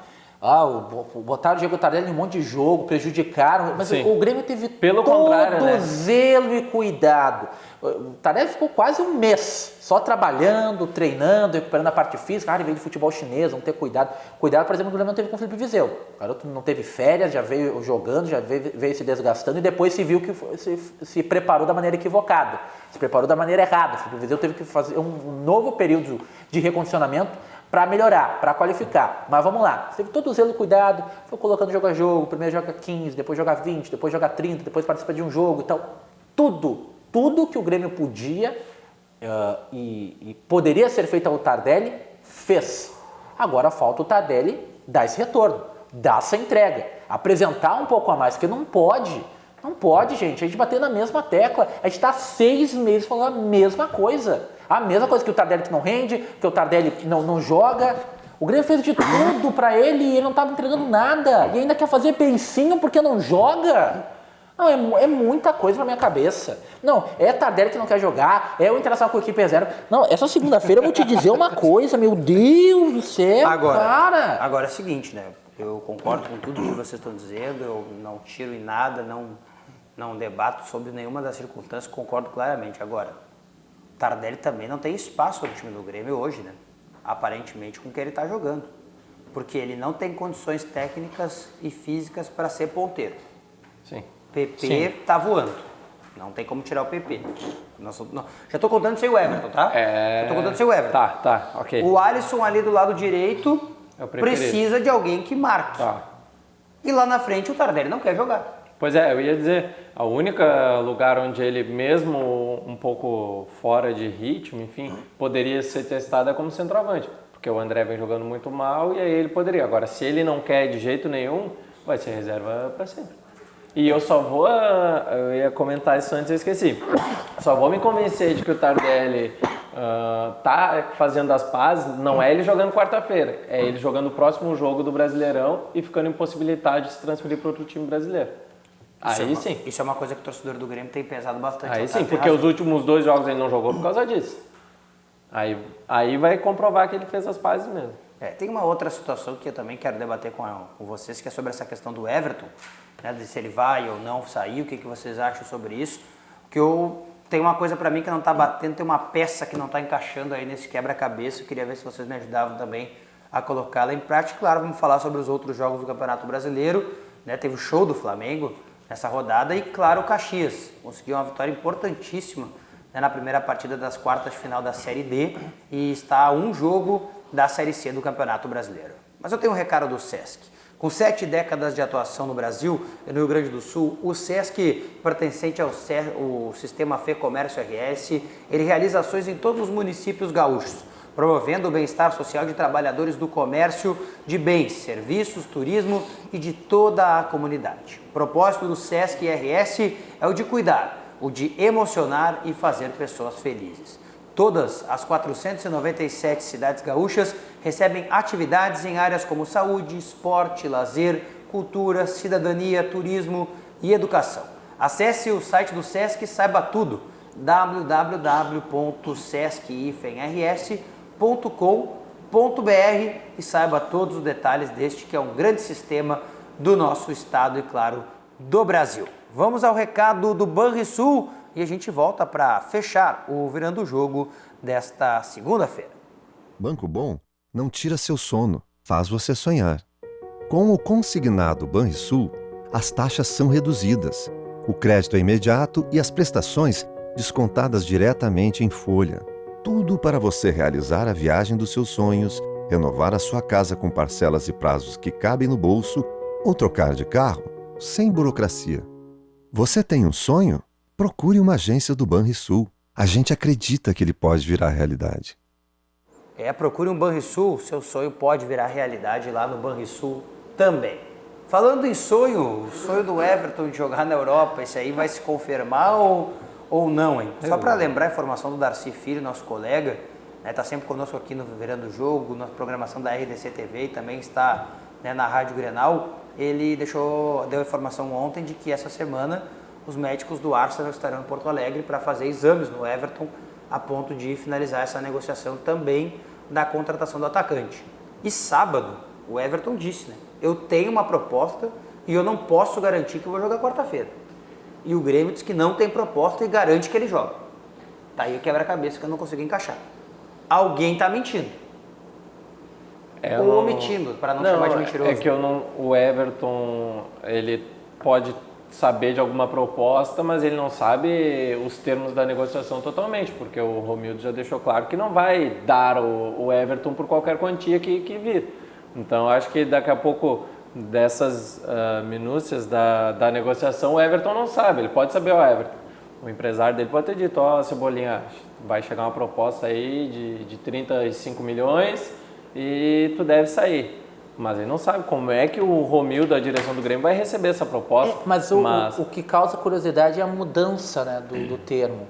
Speaker 6: botaram o Diego Tardelli em um monte de jogo, prejudicaram, mas o Grêmio teve todo zelo e cuidado. O Tardelli ficou quase um mês só trabalhando, treinando, recuperando a parte física. Ele veio de futebol chinês, vamos ter cuidado. Cuidado, por exemplo, o Grêmio não teve com o Felipe Viseu. O garoto não teve férias, já veio jogando, já veio se desgastando e depois se viu que se preparou da maneira equivocada. Se preparou da maneira errada. O Felipe Viseu teve que fazer um novo período de recondicionamento para melhorar, para qualificar. Mas vamos lá, você teve todo o zelo e cuidado, foi colocando jogo a jogo, primeiro joga 15, depois joga 20, depois joga 30, depois participa de um jogo e tal. Tudo que o Grêmio podia e poderia ser feito ao Tardelli, fez. Agora falta o Tardelli dar esse retorno, dar essa entrega, apresentar um pouco a mais, porque não pode, gente, a gente bater na mesma tecla, a gente está há 6 meses falando a mesma coisa que o Tardelli que não rende, que o Tardelli não joga. O Grêmio fez de tudo pra ele e ele não estava entregando nada, e ainda quer fazer beicinho porque não joga. Não, é muita coisa na minha cabeça. Não, é Tardelli que não quer jogar, é o Internacional com a equipe reserva. Não, essa segunda-feira eu vou te dizer uma coisa, meu Deus do céu, cara.
Speaker 3: Agora é o seguinte, né? Eu concordo com tudo que vocês estão dizendo, eu não tiro em nada, não debato sobre nenhuma das circunstâncias, concordo claramente. Agora, Tardelli também não tem espaço no time do Grêmio hoje, né? Aparentemente com o que ele está jogando. Porque ele não tem condições técnicas e físicas para ser ponteiro.
Speaker 4: Sim.
Speaker 3: PP tá voando. Não tem como tirar o PP. Já tô contando sem o Everton, tá? Já tô contando sem o Everton.
Speaker 4: Tá, ok.
Speaker 3: O Alisson ali do lado direito precisa de alguém que marque.
Speaker 4: Tá.
Speaker 3: E lá na frente o Tardelli não quer jogar.
Speaker 4: Pois é, eu ia dizer, a única lugar onde ele, mesmo um pouco fora de ritmo, enfim, poderia ser testado é como centroavante. Porque o André vem jogando muito mal e aí ele poderia. Agora, se ele não quer de jeito nenhum, vai ser reserva para sempre. E eu ia comentar isso antes e eu esqueci. Só vou me convencer de que o Tardelli tá fazendo as pazes, não é ele jogando quarta-feira, é ele jogando o próximo jogo do Brasileirão e ficando impossibilitado de se transferir para outro time brasileiro. Sim.
Speaker 3: Isso é uma coisa que o torcedor do Grêmio tem pesado bastante.
Speaker 4: Aí sim, porque os últimos 2 jogos ele não jogou por causa disso. Aí vai comprovar que ele fez as pazes mesmo.
Speaker 3: Tem uma outra situação que eu também quero debater com vocês, que é sobre essa questão do Everton, né, de se ele vai ou não sair, o que vocês acham sobre isso. Porque tem uma coisa para mim que não está batendo, tem uma peça que não está encaixando aí nesse quebra-cabeça, eu queria ver se vocês me ajudavam também a colocá-la em prática. Claro, vamos falar sobre os outros jogos do Campeonato Brasileiro, né, teve o show do Flamengo nessa rodada e, claro, o Caxias conseguiu uma vitória importantíssima, né, na primeira partida das quartas de final da Série D e está a um jogo da Série C do Campeonato Brasileiro. Mas eu tenho um recado do Sesc. Com 7 décadas de atuação no Brasil e no Rio Grande do Sul, o Sesc, pertencente ao Sistema Fê Comércio RS, ele realiza ações em todos os municípios gaúchos, promovendo o bem-estar social de trabalhadores do comércio de bens, serviços, turismo e de toda a comunidade. O propósito do Sesc RS é o de cuidar, o de emocionar e fazer pessoas felizes. Todas as 497 cidades gaúchas recebem atividades em áreas como saúde, esporte, lazer, cultura, cidadania, turismo e educação. Acesse o site do Sesc e saiba tudo, www.sesc-rs.com.br e saiba todos os detalhes deste que é um grande sistema do nosso estado e, claro, do Brasil. Vamos ao recado do Banrisul e a gente volta para fechar o Virando o Jogo desta segunda-feira.
Speaker 2: Banco Bom não tira seu sono, faz você sonhar. Com o consignado Banrisul, as taxas são reduzidas, o crédito é imediato e as prestações descontadas diretamente em folha. Tudo para você realizar a viagem dos seus sonhos, renovar a sua casa com parcelas e prazos que cabem no bolso ou trocar de carro sem burocracia. Você tem um sonho? Procure uma agência do Banrisul. A gente acredita que ele pode virar realidade.
Speaker 3: Procure um Banrisul, seu sonho pode virar realidade lá no Banrisul também. Falando em sonho, o sonho do Everton de jogar na Europa, esse aí vai se confirmar ou não, hein? Só para lembrar a informação do Darcy Filho, nosso colega, está sempre conosco aqui no Virando o Jogo, na programação da RDC TV e também está na Rádio Grenal. Ele deu a informação ontem de que essa semana os médicos do Arsenal estarão em Porto Alegre para fazer exames no Everton, a ponto de finalizar essa negociação também da contratação do atacante. E sábado, o Everton disse, eu tenho uma proposta e eu não posso garantir que eu vou jogar quarta-feira. E o Grêmio diz que não tem proposta e garante que ele joga. Tá aí o quebra-cabeça que eu não consigo encaixar. Alguém está mentindo. Ou omitindo, para não chamar de mentiroso.
Speaker 4: É que o Everton, ele pode saber de alguma proposta, mas ele não sabe os termos da negociação totalmente, porque o Romildo já deixou claro que não vai dar o Everton por qualquer quantia que vir. Então, acho que daqui a pouco, dessas minúcias da negociação, o Everton não sabe. Ele pode saber o Everton. O empresário dele pode ter dito, Cebolinha, vai chegar uma proposta aí de 35 milhões e tu deve sair. Mas ele não sabe como é que o Romildo, da direção do Grêmio, vai receber essa proposta.
Speaker 6: Mas o que causa curiosidade é a mudança do termo.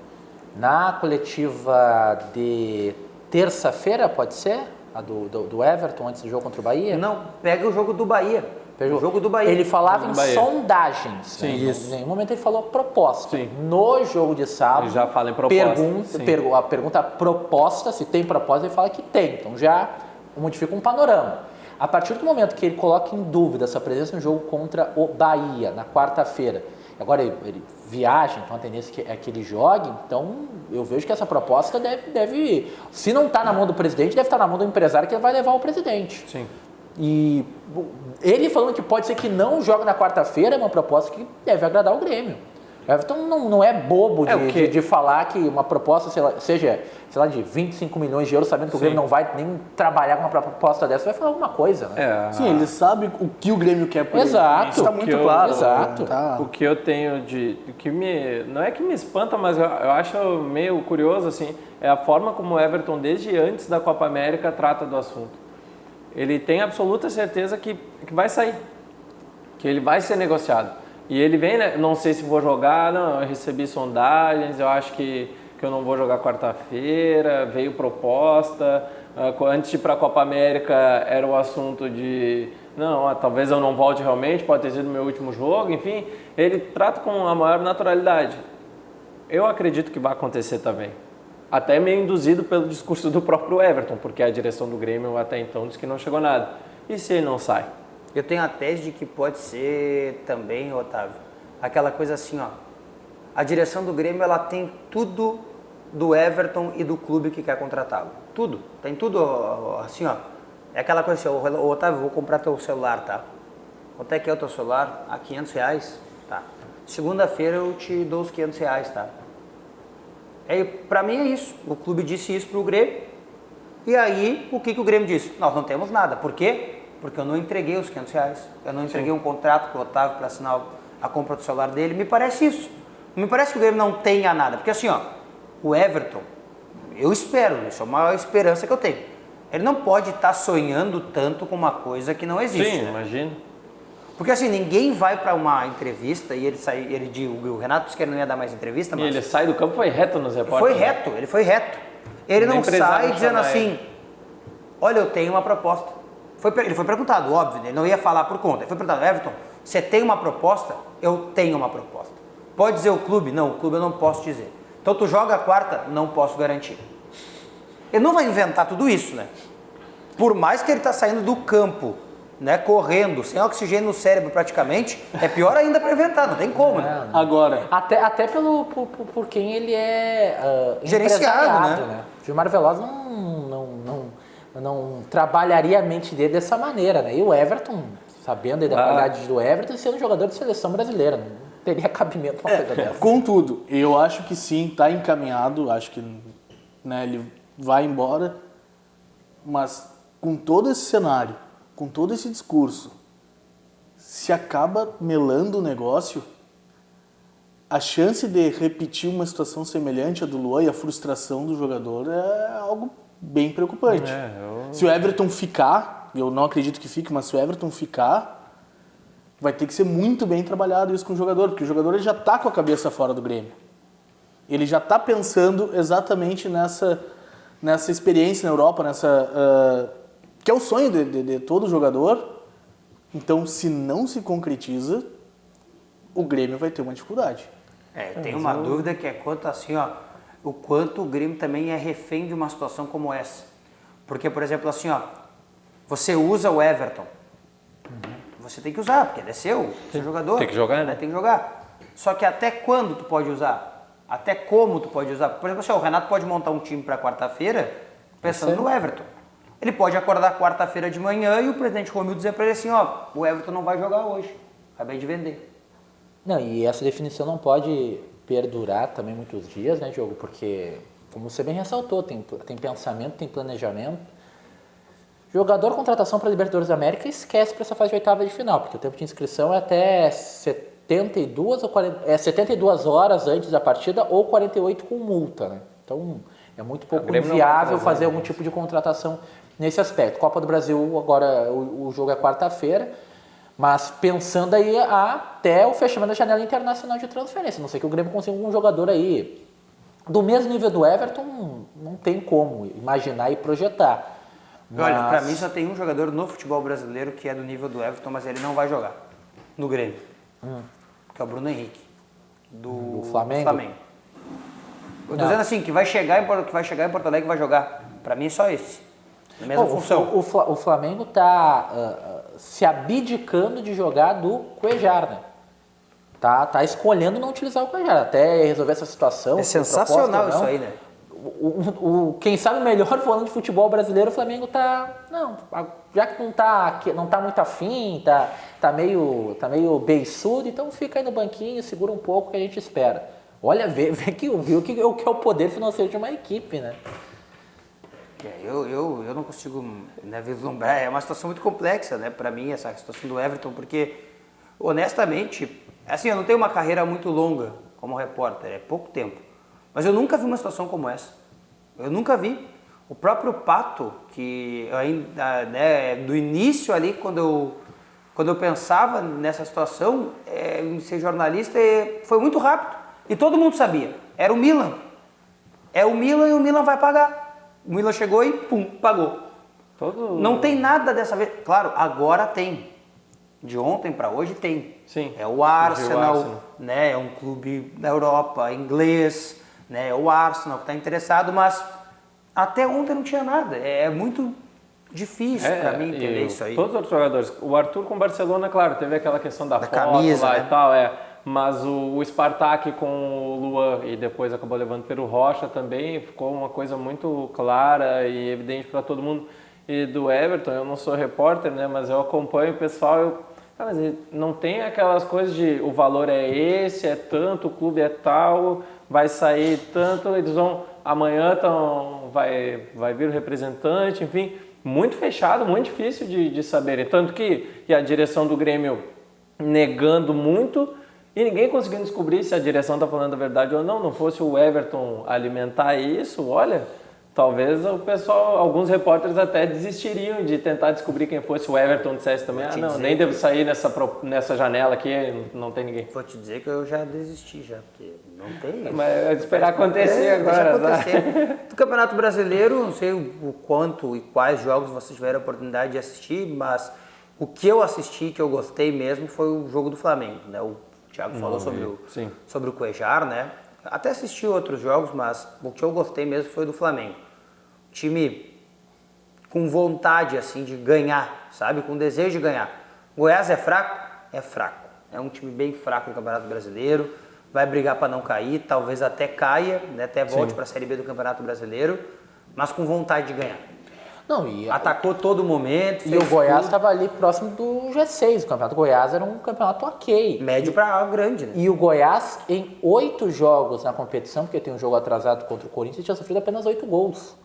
Speaker 6: Na coletiva de terça-feira, pode ser? A do Everton, antes do jogo contra o Bahia?
Speaker 3: Não, pega o jogo do Bahia. O jogo do Bahia.
Speaker 6: Ele falava em sondagens.
Speaker 4: Sim,
Speaker 6: Em nenhum momento ele falou proposta.
Speaker 4: Sim.
Speaker 6: No jogo de sábado,
Speaker 4: Ele já fala em proposta.
Speaker 6: a pergunta proposta, se tem proposta, ele fala que tem. Então já modifica um panorama. A partir do momento que ele coloca em dúvida essa presença no jogo contra o Bahia, na quarta-feira, agora ele viaja, então a tendência é que ele jogue, então eu vejo que essa proposta deve se não está na mão do presidente, deve estar na mão do empresário que vai levar o presidente.
Speaker 4: Sim.
Speaker 6: E ele falando que pode ser que não jogue na quarta-feira é uma proposta que deve agradar o Grêmio. O Everton não é bobo de falar que uma proposta, seja de 25 milhões de euros, sabendo que o Grêmio não vai nem trabalhar com uma proposta dessa, vai falar alguma coisa, né?
Speaker 5: Sim, ele sabe o que o Grêmio quer por ele.
Speaker 6: Exato.
Speaker 5: Isso está muito claro.
Speaker 6: Exato.
Speaker 4: O que eu tenho não é que me espanta, mas eu acho meio curioso, assim, é a forma como o Everton, desde antes da Copa América, trata do assunto. Ele tem absoluta certeza que vai sair, que ele vai ser negociado. E ele vem, não sei se vou jogar, não, eu recebi sondagens, eu acho que eu não vou jogar quarta-feira, veio proposta, antes de ir para a Copa América era o assunto de, talvez eu não volte realmente, pode ter sido meu último jogo, enfim, ele trata com a maior naturalidade. Eu acredito que vai acontecer também, até meio induzido pelo discurso do próprio Everton, porque a direção do Grêmio até então disse que não chegou nada. E se ele não sai?
Speaker 3: Eu tenho a tese de que pode ser também, Otávio, aquela coisa assim, a direção do Grêmio ela tem tudo do Everton e do clube que quer contratá-lo. Tudo, tem tudo assim, é aquela coisa assim, Otávio, vou comprar teu celular, tá? Quanto é que é o teu celular? R$500? Tá. Segunda-feira eu te dou os R$500, tá? Pra mim é isso, o clube disse isso pro Grêmio, e aí o que o Grêmio disse? Nós não temos nada, por quê? Porque eu não entreguei os R$500, eu não entreguei um contrato para o Otávio para assinar a compra do celular dele. Me parece isso. Não me parece que o Grêmio não tenha nada. Porque assim, o Everton, eu espero, isso é uma esperança que eu tenho. Ele não pode estar sonhando tanto com uma coisa que não existe.
Speaker 4: Sim, imagino.
Speaker 3: Porque assim, ninguém vai para uma entrevista e o Renato disse que ele não ia dar mais entrevista, mas...
Speaker 4: E ele sai do campo, foi reto nos repórteres.
Speaker 3: Ele foi reto. Ele não sai dizendo assim, olha, eu tenho uma proposta. Ele foi perguntado, óbvio, ele não ia falar por conta. Ele foi perguntado, Everton, você tem uma proposta? Eu tenho uma proposta. Pode dizer o clube? Não, o clube eu não posso dizer. Então tu joga a quarta? Não posso garantir. Ele não vai inventar tudo isso, né? Por mais que ele está saindo do campo né, correndo, sem oxigênio no cérebro praticamente, é pior ainda para inventar, não tem como, né?
Speaker 5: Agora,
Speaker 6: Até por quem ele é
Speaker 3: Gerenciado,
Speaker 6: empresariado,
Speaker 3: né?
Speaker 6: Gilmar Veloz não trabalharia a mente dele dessa maneira, né? E o Everton, sabendo aí da qualidade do Everton, sendo jogador de seleção brasileira, não teria cabimento uma coisa dessa.
Speaker 5: contudo, eu acho que sim, está encaminhado, acho que, né, ele vai embora, mas com todo esse cenário, com todo esse discurso, se acaba melando o negócio, a chance de repetir uma situação semelhante à do Luan e a frustração do jogador é algo bem preocupante. Se o Everton ficar, eu não acredito que fique, mas se o Everton ficar, vai ter que ser muito bem trabalhado isso com o jogador, porque o jogador ele já está com a cabeça fora do Grêmio. Ele já está pensando exatamente nessa experiência na Europa, que é o sonho de todo jogador. Então, se não se concretiza, o Grêmio vai ter uma dificuldade.
Speaker 3: Tem uma dúvida que é quanto assim, ó, o quanto o Grêmio também é refém de uma situação como essa. Porque, por exemplo, assim, ó, você usa o Everton, você tem que usar, porque ele é seu jogador.
Speaker 4: Tem que jogar, né?
Speaker 3: Tem que jogar. Só que até quando tu pode usar? Até como tu pode usar? Por exemplo, assim, ó, o Renato pode montar um time para quarta-feira pensando no Everton. Ele pode acordar quarta-feira de manhã e o presidente Romildo dizer para ele assim, ó, o Everton não vai jogar hoje, acabei de vender.
Speaker 6: Não, e essa definição não pode perdurar também muitos dias, né, Diogo? Porque, como você bem ressaltou, tem pensamento, tem planejamento. Jogador contratação para a Libertadores da América esquece para essa fase de oitava de final, porque o tempo de inscrição é até 72 horas antes da partida ou 48 com multa, né? Então, é muito pouco inviável fazer algum tipo de contratação nesse aspecto. Copa do Brasil, agora o jogo é quarta-feira, mas pensando aí até o fechamento da janela internacional de transferência. Não sei que o Grêmio consiga um jogador aí do mesmo nível do Everton, não tem como imaginar e projetar. Mas...
Speaker 3: Olha, pra mim só tem um jogador no futebol brasileiro que é do nível do Everton, mas ele não vai jogar no Grêmio, que é o Bruno Henrique, do
Speaker 6: Flamengo.
Speaker 3: Eu tô dizendo assim, que vai chegar em Porto Alegre e vai jogar. Pra mim é só esse, na mesma função.
Speaker 6: O Flamengo está se abdicando de jogar do Cuejar, né? Tá escolhendo não utilizar o Cuejar, até resolver essa situação.
Speaker 3: É sensacional isso aí, né?
Speaker 6: Quem sabe melhor falando de futebol brasileiro, o Flamengo já que não tá muito afim, tá meio beiçudo, então fica aí no banquinho, segura um pouco que a gente espera. Olha, vê o que é o poder financeiro de uma equipe, né?
Speaker 3: Eu não consigo, né, vislumbrar, é uma situação muito complexa, né, para mim, essa situação do Everton, porque, honestamente, assim, eu não tenho uma carreira muito longa como repórter, é pouco tempo, mas eu nunca vi uma situação como essa, eu nunca vi. O próprio Pato, que ainda, né, do início ali, quando eu pensava nessa situação, em ser jornalista, foi muito rápido, e todo mundo sabia, era o Milan, é o Milan e o Milan vai pagar. O Milan chegou e, pum, pagou. Não tem nada dessa vez. Claro, agora tem. De ontem para hoje tem.
Speaker 4: Sim.
Speaker 3: É o Arsenal, né? É um clube da Europa, inglês, né? É o Arsenal que está interessado, mas até ontem não tinha nada. É muito difícil para mim entender isso aí.
Speaker 4: Todos os outros jogadores. O Arthur com o Barcelona, claro, teve aquela questão da foto
Speaker 3: camisa,
Speaker 4: lá,
Speaker 3: né?
Speaker 4: E tal, mas o Spartak com o Luan e depois acabou levando pelo Rocha também, ficou uma coisa muito clara e evidente para todo mundo. E do Everton, eu não sou repórter, né, mas eu acompanho o pessoal, mas não tem aquelas coisas de o valor é esse, é tanto, o clube é tal, vai sair tanto, eles vão, amanhã vai vir o representante, enfim, muito fechado, muito difícil de saber. Tanto que a direção do Grêmio negando muito, e ninguém conseguindo descobrir se a direção está falando a verdade ou não. Não fosse o Everton alimentar isso, olha, talvez o pessoal, alguns repórteres até desistiriam de tentar descobrir quem fosse o Everton, dissesse também, nem devo sair nessa janela aqui, não tem ninguém.
Speaker 3: Vou te dizer que eu já desisti já, porque não tem.
Speaker 4: Mas esperar acontecer agora.
Speaker 3: Deixa acontecer. Do Campeonato Brasileiro, não sei o quanto e quais jogos vocês tiveram a oportunidade de assistir, mas o que eu assisti, que eu gostei mesmo, foi o jogo do Flamengo, né? O Thiago falou sobre o Cuejar, né? Até assisti outros jogos, mas o que eu gostei mesmo foi do Flamengo. Time com vontade assim de ganhar, sabe? Com desejo de ganhar. Goiás é fraco? É fraco. É um time bem fraco no Campeonato Brasileiro. Vai brigar para não cair, talvez até caia, né? Até volte para a Série B do Campeonato Brasileiro, mas com vontade de ganhar.
Speaker 6: Não,
Speaker 3: Atacou todo momento.
Speaker 6: E o Goiás estava ali próximo do G6. O Campeonato Goiás era um campeonato ok.
Speaker 3: Médio para grande, né?
Speaker 6: E o Goiás, em 8 jogos na competição, porque tem um jogo atrasado contra o Corinthians, tinha sofrido apenas 8 gols.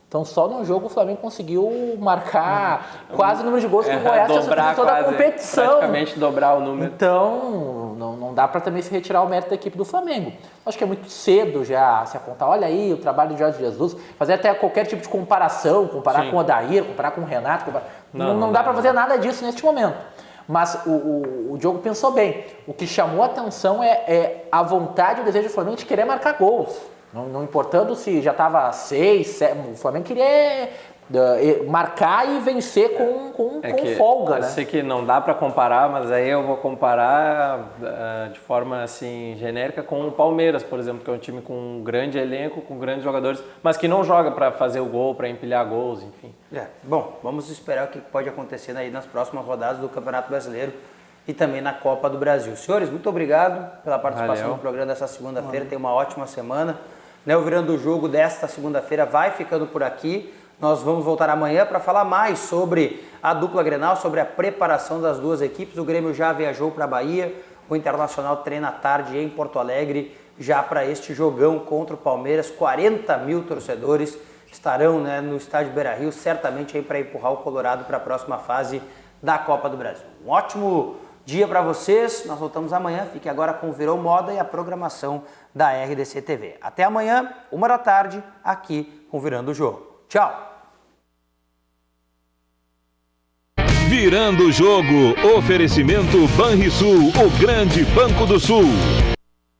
Speaker 6: Então, só num jogo o Flamengo conseguiu marcar quase o número de gols que o Goiás tinha sofrido em toda a competição.
Speaker 4: Praticamente dobrar o número.
Speaker 6: Então, não dá para também se retirar o mérito da equipe do Flamengo. Acho que é muito cedo já se apontar, olha aí o trabalho do Jorge Jesus, fazer até qualquer tipo de comparação, comparar com o Odair, comparar com o Renato. Não dá para fazer nada disso neste momento. Mas o Diogo pensou bem. O que chamou a atenção é a vontade e o desejo do Flamengo de querer marcar gols. Não importando se já estava 6, 7, o Flamengo queria marcar e vencer com folga, né?
Speaker 4: Eu sei que não dá para comparar, mas aí eu vou comparar de forma assim genérica com o Palmeiras, por exemplo, que é um time com um grande elenco, com grandes jogadores, mas que não joga para fazer o gol, para empilhar gols, enfim.
Speaker 3: Bom, vamos esperar o que pode acontecer aí nas próximas rodadas do Campeonato Brasileiro e também na Copa do Brasil. Senhores, muito obrigado pela participação no programa dessa segunda-feira. Tenha uma ótima semana. O Virando o Jogo desta segunda-feira vai ficando por aqui. Nós vamos voltar amanhã para falar mais sobre a dupla Grenal, sobre a preparação das duas equipes. O Grêmio já viajou para a Bahia, o Internacional treina à tarde em Porto Alegre, já para este jogão contra o Palmeiras. 40 mil torcedores estarão, né, no estádio Beira-Rio, certamente para empurrar o Colorado para a próxima fase da Copa do Brasil. Um ótimo dia para vocês, nós voltamos amanhã. Fique agora com o Virou Moda e a programação da RDC TV. Até amanhã, 13h, aqui com Virando o Jogo. Tchau!
Speaker 1: Virando o Jogo, oferecimento Banrisul, o grande Banco do Sul.